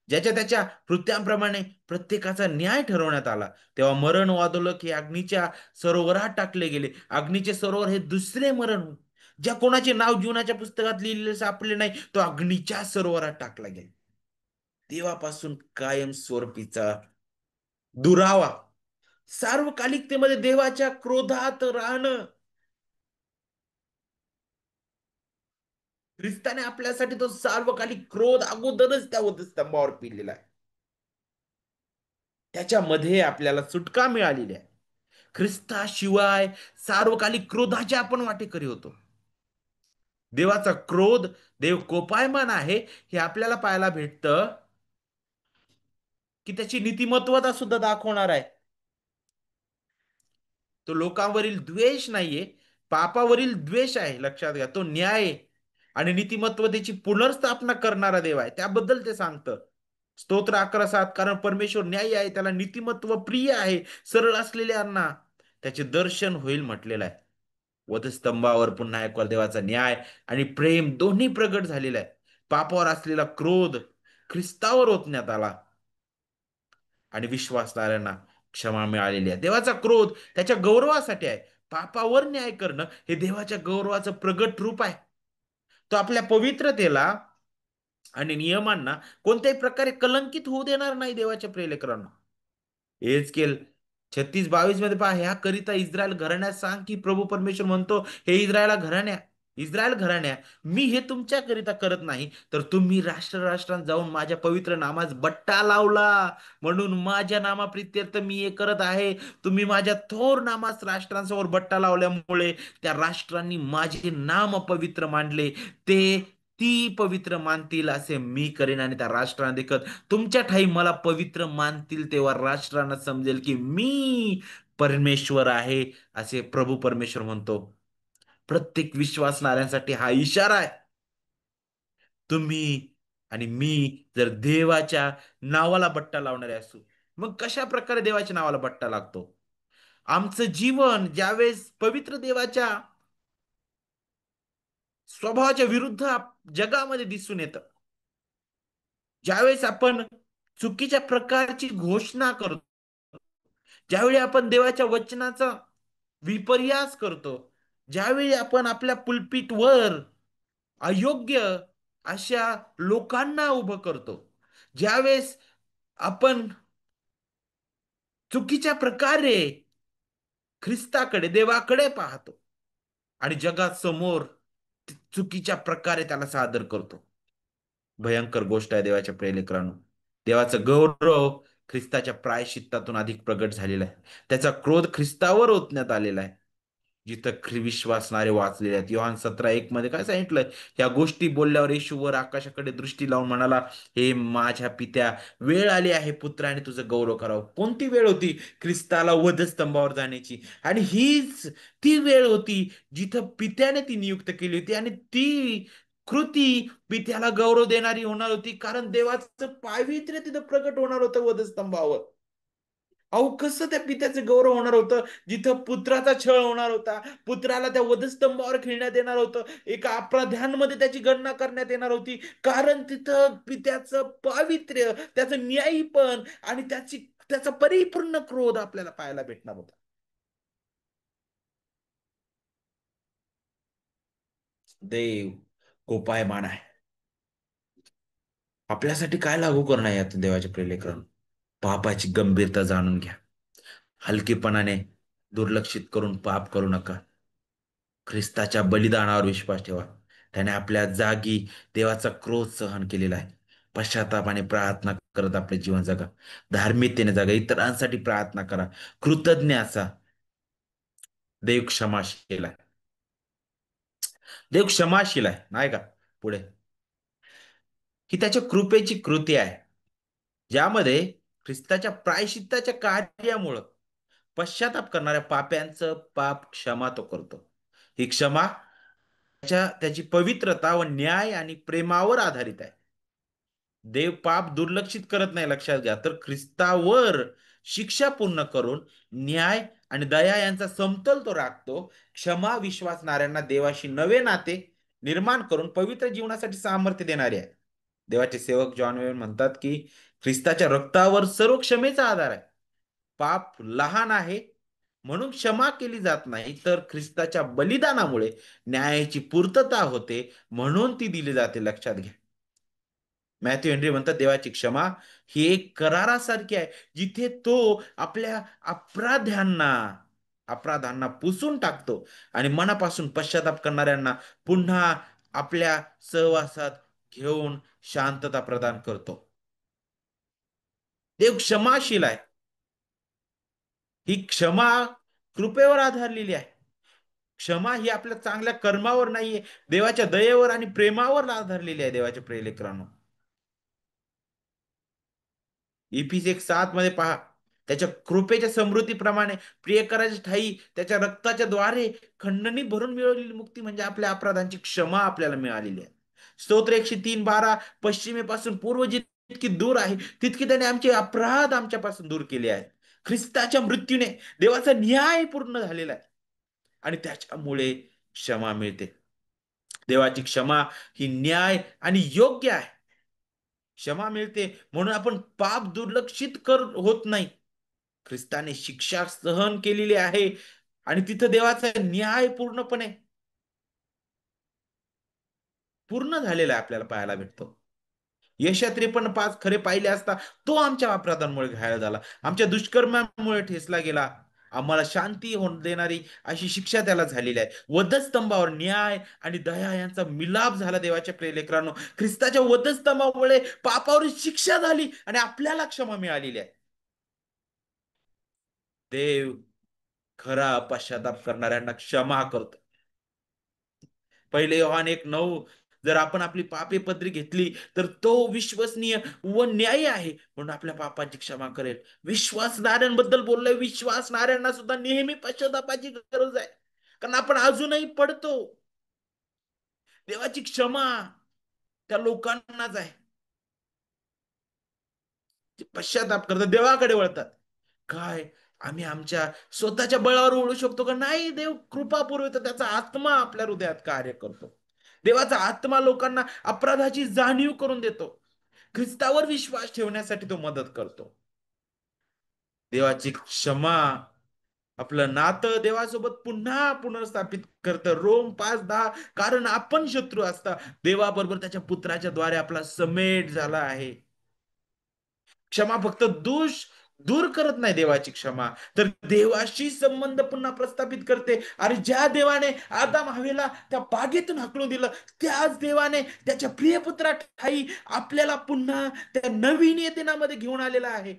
ज्याच्या त्याच्या कृत्यांप्रमाणे प्रत्येकाचा न्याय ठरवण्यात आला. तेव्हा मरण वादोलक हे अग्नीच्या सरोवरात टाकले गेले. अग्नीचे सरोवर हे दुसरे मरण होय. ज्या कोणाचे नाव जीवनाच्या पुस्तकात लिहिलेले सापडले नाही, तो अग्नीच्या सरोवरात टाकला गेला. देवापासून कायम स्वरूपीचा दुरावा, सार्वकालिकतेमध्ये देवाच्या क्रोधात राहणं. ख्रिस्ताने आपल्यासाठी तो सार्वकालिक क्रोध अगोदरच त्या वधस्तंभावर पिलेला आहे. त्याच्यामध्ये आपल्याला सुटका मिळालेली आहे. ख्रिस्ताशिवाय सार्वकालिक क्रोधाचे आपण वाटेकरी होतो. देवाचा क्रोध, देव कोपायमान आहे, हे आपल्याला पाहायला भेटतं की त्याची नीतिमत्वता सुद्धा दाखवणार आहे. तो लोकांवरील द्वेष नाहीये, पापावरील द्वेष आहे. लक्षात घ्या, तो न्याय आणि नीतिमत्वतेची पुनर्स्थापना करणारा देव आहे. त्याबद्दल ते सांगतं. स्तोत्र 11:7, कारण परमेश्वर न्यायी आहे, त्याला नीतिमत्व प्रिय आहे, सरळ असलेल्यांना त्याचे दर्शन होईल म्हटलेलं आहे. वधस्तंभावर पुन्हा एकवार देवाचा न्याय आणि प्रेम दोन्ही प्रगट झालेला आहे. पापावर असलेला क्रोध ख्रिस्तावर ओतण्यात आला आणि विश्वासणाऱ्यांना क्षमा मिळालेली आहे. देवाचा क्रोध त्याच्या गौरवासाठी आहे. पापावर न्याय करणं हे देवाच्या गौरवाचं प्रगट रूप आहे. तो आपल्या पवित्रतेला आणि नियमांना कोणत्याही प्रकारे कलंकित होऊ देणार नाही देवाच्या प्रियलेकरांना. एहेजकेल 36:22 मध्ये पहा, ह्या करिता इस्रायल घराण्यास सांग की प्रभू परमेश्वर म्हणतो, हे इस्रायल घराण्या, मी हे तुमच्याकरिता करत नाही, तर तुम्ही राष्ट्र राष्ट्रांत जाऊन माझ्या पवित्र नामास बट्टा लावला. म्हणून माझ्या नामाप्रित्यर्थ मी हे करत आहे. तुम्ही माझ्या थोर नामास राष्ट्रांसमोर बट्टा लावल्यामुळे त्या राष्ट्रांनी माझे नाम अपवित्र मानले. ते ती पवित्र मानतील असे मी करेन, आणि त्या राष्ट्रांना देखत तुमच्या ठाई मला पवित्र मानतील. तेव्हा राष्ट्रांना समजेल की मी परमेश्वर आहे, असे प्रभू परमेश्वर म्हणतो. प्रत्येक विश्वासणाऱ्यांसाठी हा इशारा आहे. तुम्ही आणि मी जर देवाच्या नावाला बट्टा लावणारे असू, मग कशा प्रकारे देवाच्या नावाला बट्टा लागतो? आमचं जीवन ज्यावेळेस पवित्र देवाच्या स्वभावाच्या विरुद्ध जगामध्ये दिसून येतं, ज्यावेळेस आपण चुकीच्या प्रकारची घोषणा करतो, ज्यावेळी आपण देवाच्या वचनाचा विपर्यास करतो, ज्यावेळी आपण आपल्या पुलपीटवर अयोग्य अशा लोकांना उभं करतो, ज्यावेळेस आपण चुकीच्या प्रकारे ख्रिस्ताकडे देवाकडे पाहतो आणि जगात समोर चुकीच्या प्रकारे त्याला सादर करतो, भयंकर गोष्ट आहे देवाच्या प्रियलेकरांनो. देवाचं गौरव ख्रिस्ताच्या प्रायश्चित्तातून अधिक प्रगट झालेला आहे. त्याचा क्रोध ख्रिस्तावर ओतण्यात आलेला आहे, जिथं विश्वासणारे वाचलेले आहेत. योहान 17:1 मध्ये काय सांगितलंय? या गोष्टी बोलल्यावर येशू वर आकाशाकडे दृष्टी लावून म्हणाला, हे माझ्या पित्या, वेळ आली आहे पुत्राने तुझं गौरव करावं. कोणती वेळ होती? ख्रिस्ताला वधस्तंभावर जाण्याची. आणि हीच ती वेळ होती जिथं पित्याने ती नियुक्त केली होती, आणि ती कृती पित्याला गौरव देणारी होणार होती, कारण देवाचं पावित्र्य तिथं प्रगट होणार होतं वधस्तंभावर. अहो, कसं त्या पित्याचं गौरव होणार होतं जिथं पुत्राचा छळ होणार होता, पुत्राला त्या वधस्तंभावर खेळण्यात येणार होतं, एका अपराध्यांमध्ये त्याची गणना करण्यात येणार होती, कारण तिथं पित्याचं पावित्र्य, त्याचं न्यायीपण आणि त्याचा परिपूर्ण क्रोध आपल्याला पाहायला भेटणार होता. देव कोपायमान आहे. आपल्यासाठी काय लागू करणं आहे यातून देवाच्या प्रियलेकरांनो? पापाची गंभीरता जाणून घ्या. हलकेपणाने दुर्लक्षित करून पाप करू नका. ख्रिस्ताच्या बलिदानावर विश्वास ठेवा. त्याने आपल्या जागी देवाचा क्रोध सहन केलेला आहे. पश्चातापाने प्रार्थना करत आपले जीवन जगा. धार्मिकतेने जगा. इतरांसाठी प्रार्थना करा. कृतज्ञ असा. देव क्षमाशील आहे. देव क्षमाशील आहे, नाही का? पुढे ही त्याच्या कृपेची कृती आहे, ज्यामध्ये ख्रिस्ताच्या प्रायश्चित्ताच्या कार्यामुळं पश्चाताप करणाऱ्या पाप्यांचं पाप क्षमा तो करतो. ही क्षमा त्याची पवित्रता व न्याय आणि प्रेमावर आधारित आहे. देव पाप दुर्लक्षित करत नाही, लक्षात घ्या. तर ख्रिस्तावर शिक्षा पूर्ण करून न्याय आणि दया यांचा समतोल तो राखतो. क्षमा विश्वासणाऱ्यांना देवाशी नवे नाते निर्माण करून पवित्र जीवनासाठी सामर्थ्य देणारे आहे. देवाचे सेवक जॉन वेन म्हणतात की ख्रिस्ताच्या रक्तावर सर्व क्षमेचा आधार आहे. पाप लहान आहे म्हणून क्षमा केली जात नाही, तर ख्रिस्ताच्या बलिदानामुळे न्यायाची पूर्तता होते म्हणून ती दिली जाते, लक्षात घ्या. मॅथ्यू हेनरी म्हणतात देवाची क्षमा ही एक करारासारखी आहे, जिथे तो आपल्या अपराध्यांना अपराधांना पुसून टाकतो आणि मनापासून पश्चाताप करणाऱ्यांना पुन्हा आपल्या सहवासात घेऊन शांतता प्रदान करतो. देव क्षमाशील आहे. ही क्षमा कृपेवर आधारलेली आहे. क्षमा ही आपल्या चांगल्या कर्मावर नाहीये, देवाच्या दयेवर आणि प्रेमावर आधारलेली आहे. देवाच्या प्रियलेकरांनो, इफिस 1:7 मध्ये पहा, त्याच्या कृपेच्या समृद्धीप्रमाणे प्रियकराच्या ठाई त्याच्या रक्ताच्या द्वारे खंडणी भरून मिळवलेली मुक्ती म्हणजे आपल्या अपराधांची क्षमा आपल्याला मिळालेली आहे. स्तोत्र 103:12, पश्चिमेपासून पूर्व जितकी दूर आहे तितकी त्याने आमचे अपराध आमच्यापासून दूर केले आहेत. ख्रिस्ताच्या मृत्यूने देवाचा न्याय पूर्ण झालेला आहे आणि त्याच्यामुळे क्षमा मिळते. देवाची क्षमा ही न्याय आणि योग्य आहे. क्षमा मिळते म्हणून आपण पाप दुर्लक्षित कर होत नाही, ख्रिस्ताने शिक्षा सहन केलेली आहे आणि तिथं देवाचा न्याय पूर्णपणे पूर्ण झालेला आहे आपल्याला पाहायला भेटतो. यशा 53:5 खरे पाहिले असता तो आमच्या अपराधांमुळे घायल झाला, आमच्या दुष्कर्मामुळे ठेचला गेला, आम्हाला शांती देणारी अशी शिक्षा त्याला झालेली आहे. वधस्तंभावर न्याय आणि दया यांचा मिलाप झाला. देवाच्या प्रिय ख्रिस्ताच्या वधस्तंभामुळे पापावर शिक्षा झाली आणि आपल्याला क्षमा मिळालेली आहे. देव खरा पश्चाताप करणाऱ्यांना क्षमा करतो. पहिले योहान 1:9, जर आपण आपली पापे पदरी घेतली तर तो विश्वसनीय व न्यायी आहे म्हणून आपल्या पापाची क्षमा करेल. विश्वासणाऱ्यांबद्दल बोललोय, विश्वासणाऱ्यांना सुद्धा नेहमी पश्चातापाची गरज आहे, कारण आपण अजूनही पडतो. देवाची क्षमा त्या लोकांनाच आहे जे पश्चाताप करतात, देवाकडे वळतात. काय आम्ही आमच्या स्वतःच्या बळावर ओढू शकतो का? नाही. देव कृपा पुरवतो, त्याचा आत्मा आपल्या हृदयात कार्य करतो. देवाचा आत्मा लोकांना अपराधाची जाणीव करून देतो. ख्रिस्तावर विश्वास ठेवण्यासाठी तो मदत करतो. देवाची क्षमा आपलं नातं देवासोबत पुन्हा पुनर्स्थापित करतं. रोम 5:10, कारण आपण शत्रू असता देवाबरोबर त्याच्या पुत्राच्या द्वारे आपला समेट झाला आहे. क्षमा फक्त दोष दूर करत नाही, देवाची क्षमा तर देवाशी संबंध पुन्हा प्रस्थापित करते. आणि ज्या देवाने आदाम हवेला त्या बागेतून हाकलून दिलं, त्याच देवाने त्याच्या प्रियपुत्रा ठाई आपल्याला पुन्हा त्या नवीन येतेनामध्ये घेऊन आलेला आहे.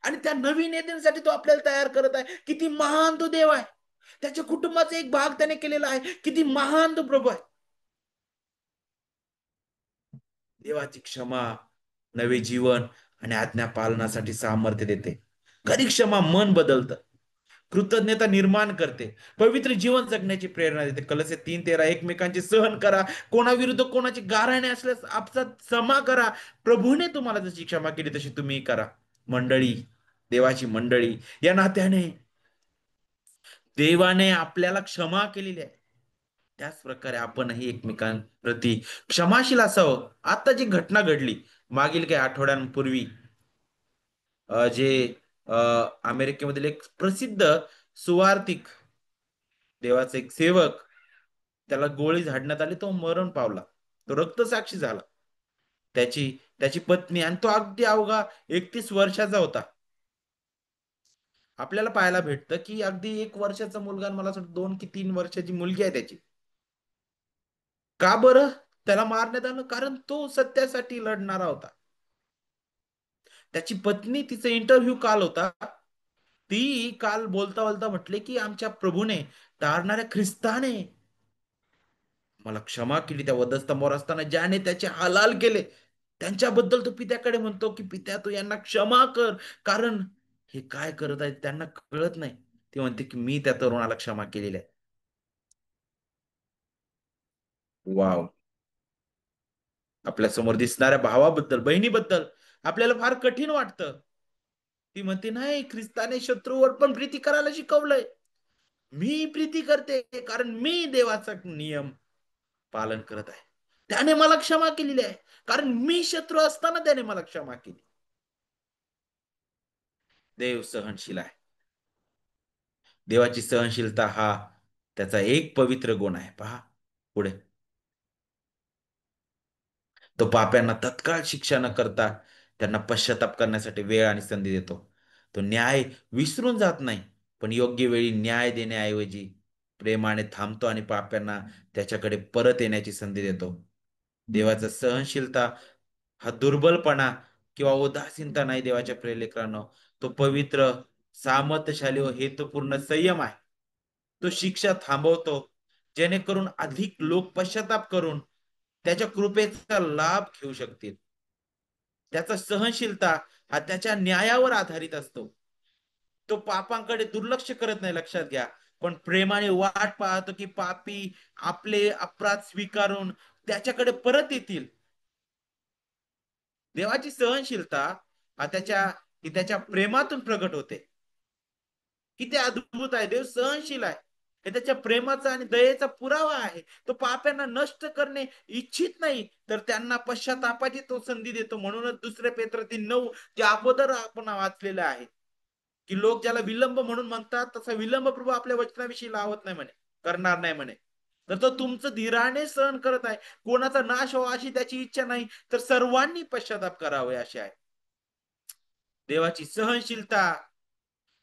आणि त्या नवीन येतेसाठी तो आपल्याला तयार करत आहे. किती महान तो देव आहे. त्याच्या कुटुंबाचा एक भाग त्याने केलेला आहे. किती महान तो प्रभू आहे. देवाची क्षमा नवे जीवन आणि आज्ञा पालनासाठी सामर्थ्य देते. खरी क्षमा मन बदलतं, कृतज्ञता निर्माण करते, पवित्र जीवन जगण्याची प्रेरणा देते. कलसे 3:13, एकमेकांचे सहन करा, कोणाविरुद्ध कोणाची गाऱ्हाणे असल्यास आपसात क्षमा करा, प्रभूने तुम्हाला जशी क्षमा केली तशी तुम्ही करा. मंडळी, देवाची मंडळी, या नात्याने देवाने आपल्याला क्षमा केलेली आहे. त्याच प्रकारे आपणही एकमेकांप्रती क्षमाशील असावं. आता जी घटना घडली मागील काही आठवड्यांपूर्वी, जे अमेरिकेमधील एक प्रसिद्ध सुवार्तिक, देवाचा एक सेवक, त्याला गोळी झाडण्यात आली, तो मरण पावला, तो रक्तसाक्षी झाला. त्याची त्याची पत्नी, आणि तो अगदी अवघा 31 वर्षाचा होता. आपल्याला पाहायला भेटतं की अगदी 1 वर्षाचा मुलगा आणि मला असं 2 की 3 वर्षाची मुलगी आहे त्याची. का बरं त्याला मारण्यात आलं? कारण तो सत्यासाठी लढणारा होता. त्याची पत्नी, तिचा इंटरव्ह्यू काल होता, ती काल बोलता बोलता म्हटले की आमच्या प्रभूने, तारणाऱ्या ख्रिस्ताने मला क्षमा केली. त्या वधस्तंभावर असताना ज्याने त्याचे हालाल केले त्यांच्याबद्दल तो पित्याकडे म्हणतो की पित्या, तू यांना क्षमा कर, कारण हे काय करत आहेत त्यांना कळत नाही. ती म्हणते की मी त्या तरुणाला क्षमा केलेली आहे. वाव. आपल्या समोर दिसणाऱ्या भावाबद्दल, बहिणीबद्दल आपल्याला फार कठीण वाटतं. ती म्हणते नाही, ख्रिस्ताने शत्रूवर पण प्रीती करायला शिकवलंय. मी प्रीती करते कारण मी देवाचा नियम पालन करत आहे. त्याने मला क्षमा केलेली आहे, कारण मी शत्रू असताना त्याने मला क्षमा केली. देव सहनशील आहे. देवाची सहनशीलता हा त्याचा एक पवित्र गुण आहे. पहा पुढे, तो पाप्यांना तत्काळ शिक्षा न करता त्यांना पश्चाताप करण्यासाठी वेळ आणि संधी देतो. तो न्याय विसरून जात नाही, पण योग्य वेळी न्याय देण्याऐवजी प्रेमाने थांबतो आणि पाप्यांना त्याच्याकडे परत येण्याची संधी देतो. देवाचा सहनशीलता हा दुर्बलपणा किंवा उदासीनता नाही. देवाच्या प्रिय, तो पवित्र, सामर्थ्यशाली व हेतुपूर्ण संयम आहे. तो शिक्षा थांबवतो जेणेकरून अधिक लोक पश्चाताप करून त्याच्या कृपेचा लाभ घेऊ शकतील. त्याचा सहनशीलता हा त्याच्या न्यायावर आधारित असतो. तो पापांकडे दुर्लक्ष करत नाही, लक्षात घ्या, पण प्रेमाने वाट पाहतो की पापी आपले अपराध स्वीकारून त्याच्याकडे परत येतील. देवाची सहनशीलता हा त्याच्या प्रेमातून प्रगट होते. किती अद्भुत आहे! देव सहनशील आहे, हे त्याच्या प्रेमाचा आणि दयेचा पुरावा आहे. तो पाप्यांना नष्ट करणे इच्छित नाही, तर त्यांना पश्चातापाची तो संधी देतो. म्हणूनच 2 पेत्र 3:9 ते अगोदर आपण वाचलेलं आहे. की लोक ज्याला विलंब म्हणून म्हणतात, तसा विलंब प्रभू आपल्या वचनाविषयी लावत नाही म्हणे, करणार नाही म्हणे. तर तो तुमचं धीराने सहन करत आहे. कोणाचा नाश व्हावा अशी त्याची इच्छा नाही, तर सर्वांनी पश्चाताप करावे अशी आहे. देवाची सहनशीलता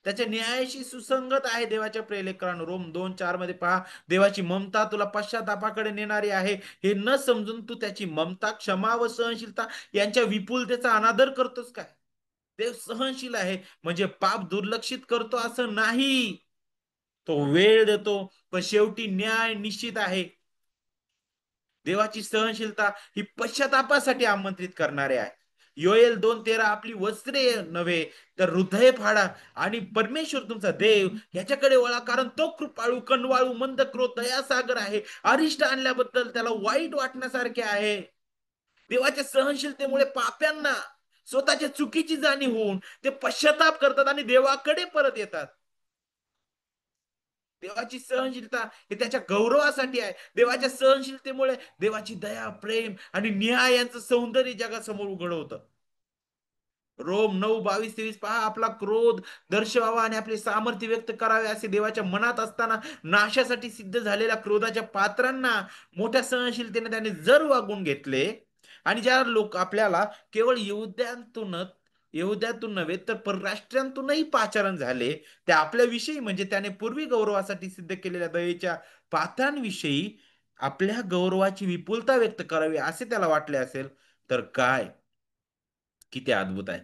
त्याच्या न्यायाशी सुसंगत आहे. देवाच्या प्रेलेकरांनो, रोम 2:4 मध्ये पहा, देवाची ममता तुला पश्चातापाकडे नेणारी आहे. हे न समजून तू त्याची ममता, क्षमा व सहनशीलता यांच्या विपुलतेचा अनादर करतोस काय? देव सहनशील आहे म्हणजे पाप दुर्लक्षित करतो असं नाही. तो वेळ देतो, पण शेवटी न्याय निश्चित आहे. देवाची सहनशीलता ही पश्चातापासाठी आमंत्रित करणारे आहे. योएल 2:13 आपली वस्त्रे नव्हे तर हृदय फाडा आणि परमेश्वर तुमचा देव ह्याच्याकडे वळा, कारण तो कृपाळू, कनवाळू, मंद क्रोध, दयासागर आहे. अरिष्ट आणल्याबद्दल त्याला वाईट वाटण्यासारखे आहे. देवाच्या सहनशीलतेमुळे पाप्यांना स्वतःच्या चुकीची जाणीव होऊन ते पश्चाताप करतात आणि देवाकडे परत येतात. देवाची सहनशीलता हे त्याच्या गौरवासाठी आहे. देवाच्या सहनशीलतेमुळे देवाची दया, प्रेम आणि न्याय यांचं सौंदर्य जगासमोर उघड होतं. रोम 9:22-23 पहा, आपला क्रोध दर्शवावा आणि आपले सामर्थ्य व्यक्त करावे असे देवाच्या मनात असताना नाशासाठी सिद्ध झालेल्या क्रोधाच्या पात्रांना मोठ्या सहनशीलतेने त्याने जर वागून घेतले, आणि ज्या लोक आपल्याला केवळ यहुद्यातून नव्हे तर परराष्ट्रांतूनही पाचारण झाले, ते आपल्याविषयी म्हणजे त्याने पूर्वी गौरवासाठी सिद्ध केलेल्या दयेच्या पात्रांविषयी आपल्या गौरवाची विपुलता व्यक्त करावी असे त्याला वाटले असेल, तर काय किती अद्भुत आहे.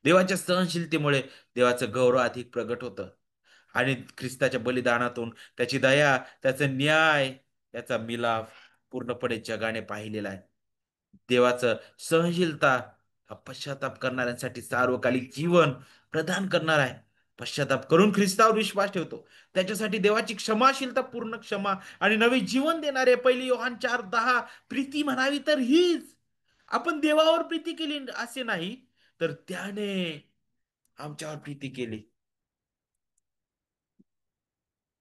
देवाच्या सहनशीलतेमुळे देवाचं गौरव अधिक प्रगट होतं आणि ख्रिस्ताच्या बलिदानातून त्याची दया, त्याचा न्याय, याचा मिलाफ पूर्णपणे जगाने पाहिलेला आहे. देवाचं सहनशीलता हा पश्चाताप करणाऱ्यांसाठी सार्वकालिक जीवन प्रदान करणार आहे. पश्चाताप करून ख्रिस्तावर विश्वास ठेवतो, त्याच्यासाठी देवाची क्षमाशीलता, पूर्ण क्षमा आणि नवे जीवन देणारे 1 योहान 4:10 प्रीती म्हणावी तर हीच. आपण देवावर प्रीती केली असे नाही, तर त्याने आमच्यावर प्रीती केली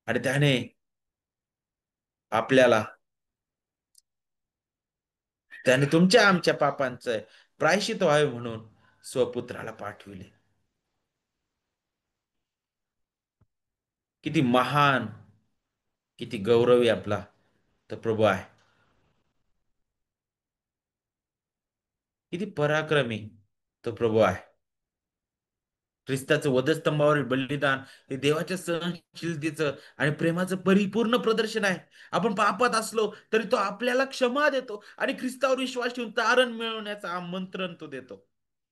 आणि त्याने आपल्याला, त्याने तुमच्या आमच्या पापांचं प्रायश्चित्त व्हावे म्हणून स्वपुत्राला पाठविले. किती महान, किती गौरवी आपला तो प्रभू आहे. किती पराक्रमी तो प्रभू आहे. ख्रिस्ताचं वधस्तंभावरील बलिदान हे देवाच्या सहनशीलतेचं आणि प्रेमाचं परिपूर्ण प्रदर्शन आहे. आपण पापात असलो तरी तो आपल्याला क्षमा देतो आणि ख्रिस्तावर विश्वास ठेवून तारण मिळवण्याचं आमंत्रण तो देतो.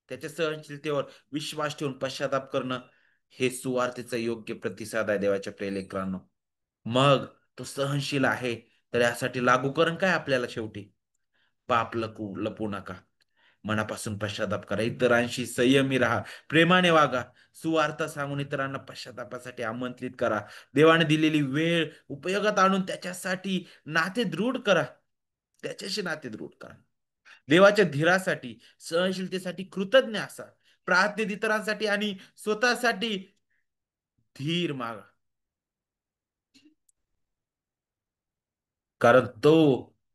त्याच्या सहनशीलतेवर विश्वास ठेवून पश्चाताप करणं हे सुवार्तेचा योग्य प्रतिसाद आहे देवाच्या प्रिय. मग तो सहनशील आहे, तर यासाठी लागूकरण काय आपल्याला शेवटी? पाप लपू नका. मनापासून पश्चाताप करा. इतरांशी संयमी राहा. प्रेमाने वागा. सुवार्थ सांगून इतरांना पश्चातापासाठी आमंत्रित करा. देवाने दिलेली वेळ उपयोगात आणून त्याच्यासाठी नाते दृढ करा. त्याच्याशी नाते दृढ करा. देवाच्या धीरासाठी, सहनशीलतेसाठी कृतज्ञ असा. प्रार्थनेत इतरांसाठी आणि स्वतःसाठी धीर मागा. कारण तो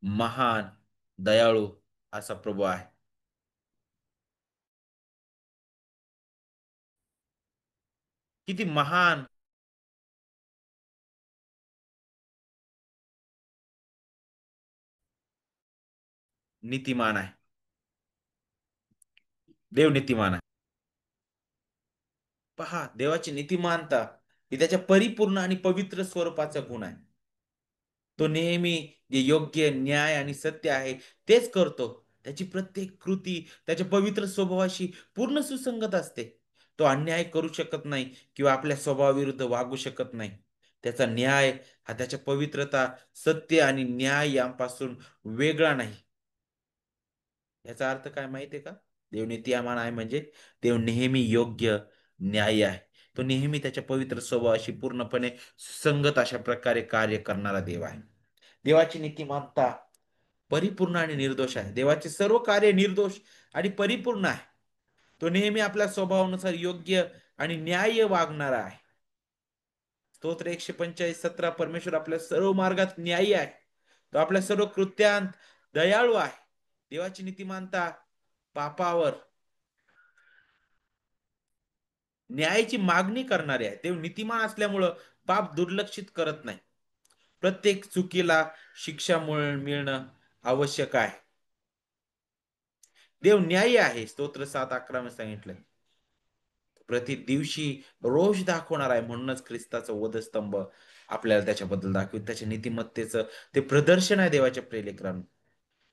महान, दयाळू असा प्रभू आहे. किती महान, नीतिमान आहे. देव नीतिमान आहे. पहा, देवाची नीतिमानता ही त्याच्या परिपूर्ण आणि पवित्र स्वरूपाचा गुण आहे. तो नेहमी जे योग्य, न्याय आणि सत्य आहे तेच करतो. त्याची प्रत्येक कृती त्याच्या पवित्र स्वभावाशी पूर्ण सुसंगत असते. तो अन्याय करू शकत नाही किंवा आपल्या स्वभावाविरुद्ध वागू शकत नाही. त्याचा न्याय हा त्याच्या पवित्रता, सत्य आणि न्याय यांपासून वेगळा नाही. याचा अर्थ काय माहितीये का? देव नित्यमान आहे म्हणजे देव नेहमी योग्य, न्यायी आहे. तो नेहमी त्याच्या पवित्र स्वभावाशी पूर्णपणे सुसंगत अशा प्रकारे कार्य करणारा देव आहे. देवाची नीतिमत्ता परिपूर्ण आणि निर्दोष आहे. देवाचे सर्व कार्य निर्दोष आणि परिपूर्ण आहे. तो नेहमी आपल्या स्वभावानुसार योग्य आणि न्याय्य वागणारा आहे. स्तोत्र 145:17 परमेश्वर आपल्या सर्व मार्गात न्यायी आहे. तो आपल्या सर्व कृत्यांत दयाळू आहे. देवाची नीतिमानता पापावर न्यायाची मागणी करणारे आहे. देव नीतिमान असल्यामुळं पाप दुर्लक्षित करत नाही. प्रत्येक चुकीला शिक्षा मिळणं आवश्यक आहे. देव न्यायी आहे. स्तोत्र 7:11 मध्ये सांगितलं. प्रति दिवशी रोष दाखवणार आहे, म्हणूनच ख्रिस्ताचा वधस्तंभ आपल्याला त्याच्याबद्दल दाखवित. त्याच्या नीतिमत्तेचं ते प्रदर्शन आहे देवाच्या प्रियलेकरांनो.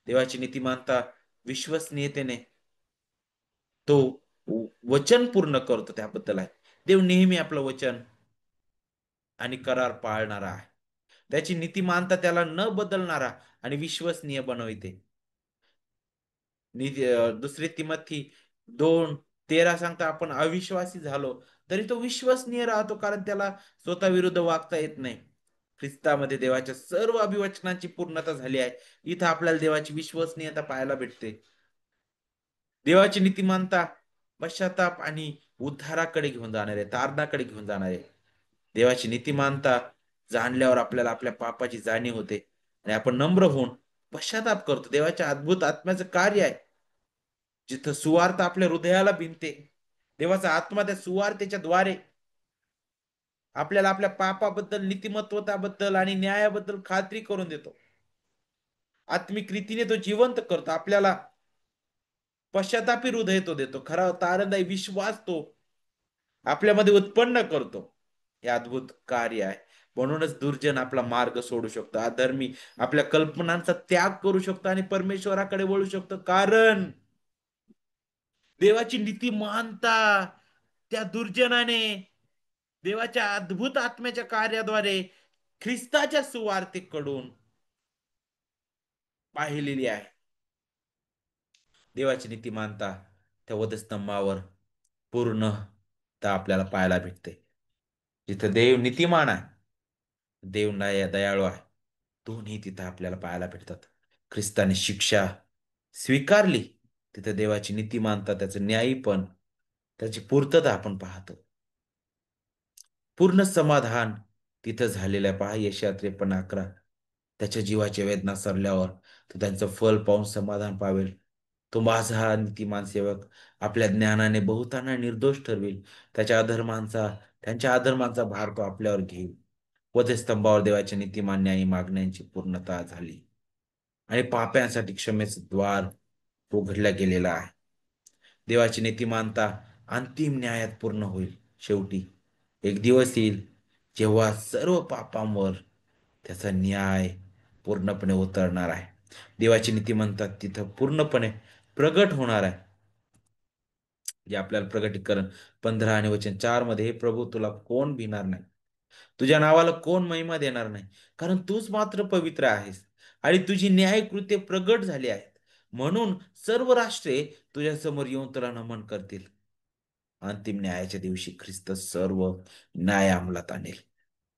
देवाची नीतिमानता विश्वसनीयतेने तो वचन पूर्ण करतो त्याबद्दल आहे. देव नेहमी आपलं वचन आणि करार पाळणारा आहे. त्याची नीतिमानता त्याला न बदलणारा आणि विश्वसनीय बनविते. दुसरे तिमोथी 2:13 सांगता, आपण अविश्वासी झालो तरी तो विश्वसनीय राहतो, कारण त्याला स्वतः विरुद्ध वागता येत नाही. ख्रिस्तामध्ये देवाच्या सर्व अभिवचनांची पूर्णता झाली आहे. इथं आपल्याला देवाची विश्वसनीयता पाहायला भेटते. देवाची नीतिमानता पश्चाताप आणि उद्धाराकडे घेऊन जाणारे, तारणाकडे घेऊन जाणारे. देवाची नीतिमानता जाणल्यावर आपल्याला आपल्या पापाची जाणीव होते आणि आपण नम्र होऊन पश्चाताप करतो. देवाच्या अद्भुत आत्म्याचं कार्य आहे, जिथं सुवार्थ आपल्या हृदयाला भिनते. देवाचा आत्मा त्या सुवार्तेच्या द्वारे आपल्याला आपल्या पापाबद्दल, नीतिमत्वताबद्दल आणि न्यायाबद्दल खात्री करून देतो. आत्मिक रीतीने तो जिवंत करतो. आपल्याला पश्चातापी हृदय तो देतो. खरा तारणदायी विश्वास तो आपल्यामध्ये उत्पन्न करतो. हे अद्भुत कार्य आहे. म्हणूनच दुर्जन आपला मार्ग सोडू शकतो. अधर्मी आपल्या कल्पनांचा त्याग करू शकतो आणि परमेश्वराकडे वळू शकतो. कारण देवाची नीतिमानता त्या दुर्जनाने देवाच्या अद्भुत आत्म्याच्या कार्याद्वारे ख्रिस्ताच्या सुवार्तेकडून पाहिलेली आहे. देवाची नीतिमानता त्या वधस्तंभावर पूर्णतः आपल्याला पाहायला भेटते. जिथं देव नीतिमान आहे, देव दयाळू आहे, दोन्ही तिथं आपल्याला पाहायला भेटतात. ख्रिस्ताने शिक्षा स्वीकारली, तिथं देवाची नीतिमानता, त्याचं न्यायीपण, त्याची पूर्तता आपण पाहतो. पूर्ण समाधान तिथं झालेलं आहे. पहा यशया 53:11. त्याच्या जीवाच्या वेदना सरल्यावर तो त्यांचं फल पाहून समाधान पावेल. तो माझा नीतिमान सेवक आपल्या ज्ञानाने बहुतांना निर्दोष ठरवेल. त्यांच्या अधर्मांचा भार तो आपल्यावर घेईल. वधस्तंभावर देवाच्या नीतिमान न्यायी मागण्यांची पूर्णता झाली आणि पाप्यांसाठी क्षमेचं द्वार उघडला गेलेला आहे. देवाची नीतिमानता अंतिम न्यायात पूर्ण होईल. शेवटी एक दिवस येईल जेव्हा सर्व पापांवर त्याचा न्याय पूर्णपणे उतरणार आहे. देवाची नीतिमंता तिथं पूर्णपणे प्रगट होणार आहे. जे आपल्याला प्रगटीकरण 15 आणि वचन 4 मध्ये, हे प्रभू तुला कोण भिणार नाही, तुझ्या नावाला कोण महिमा देणार नाही, कारण तूच मात्र पवित्र आहेस आणि तुझी न्यायकृत्ये प्रगट झाली आहेत. म्हणून सर्व राष्ट्रे तुझ्या समोर येऊन तुला नमन करतील. अंतिम न्यायाच्या दिवशी ख्रिस्त सर्व न्याय अंमलात आणेल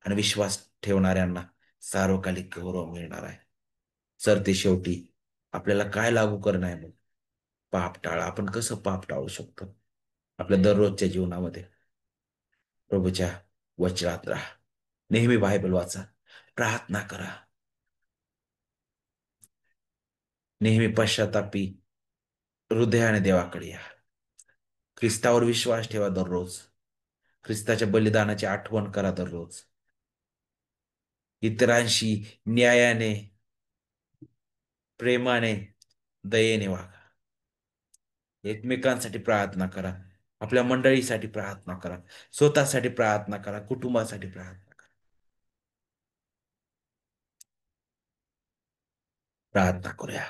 आणि विश्वास ठेवणाऱ्यांना सार्वकालिक गौरव मिळणार आहे. ते शेवटी आपल्याला काय लागू करणं आहे मग? पाप टाळा. आपण कसं पाप टाळू शकतो? आपल्या दररोजच्या जीवनामध्ये प्रभूच्या वचनात राहा, नेहमी बायबल वाचा, प्रार्थना करा, नेहमी पश्चातापी हृदयाने देवाकडे या. ख्रिस्तावर विश्वास ठेवा दररोज. ख्रिस्ताच्या बलिदानाची आठवण करा दररोज. इतरांशी न्यायाने, प्रेमाने, दयेने वागा. एकमेकांसाठी प्रार्थना करा. आपल्या मंडळीसाठी प्रार्थना करा. स्वतःसाठी प्रार्थना करा. कुटुंबासाठी प्रार्थना करा. प्रार्थना करूया.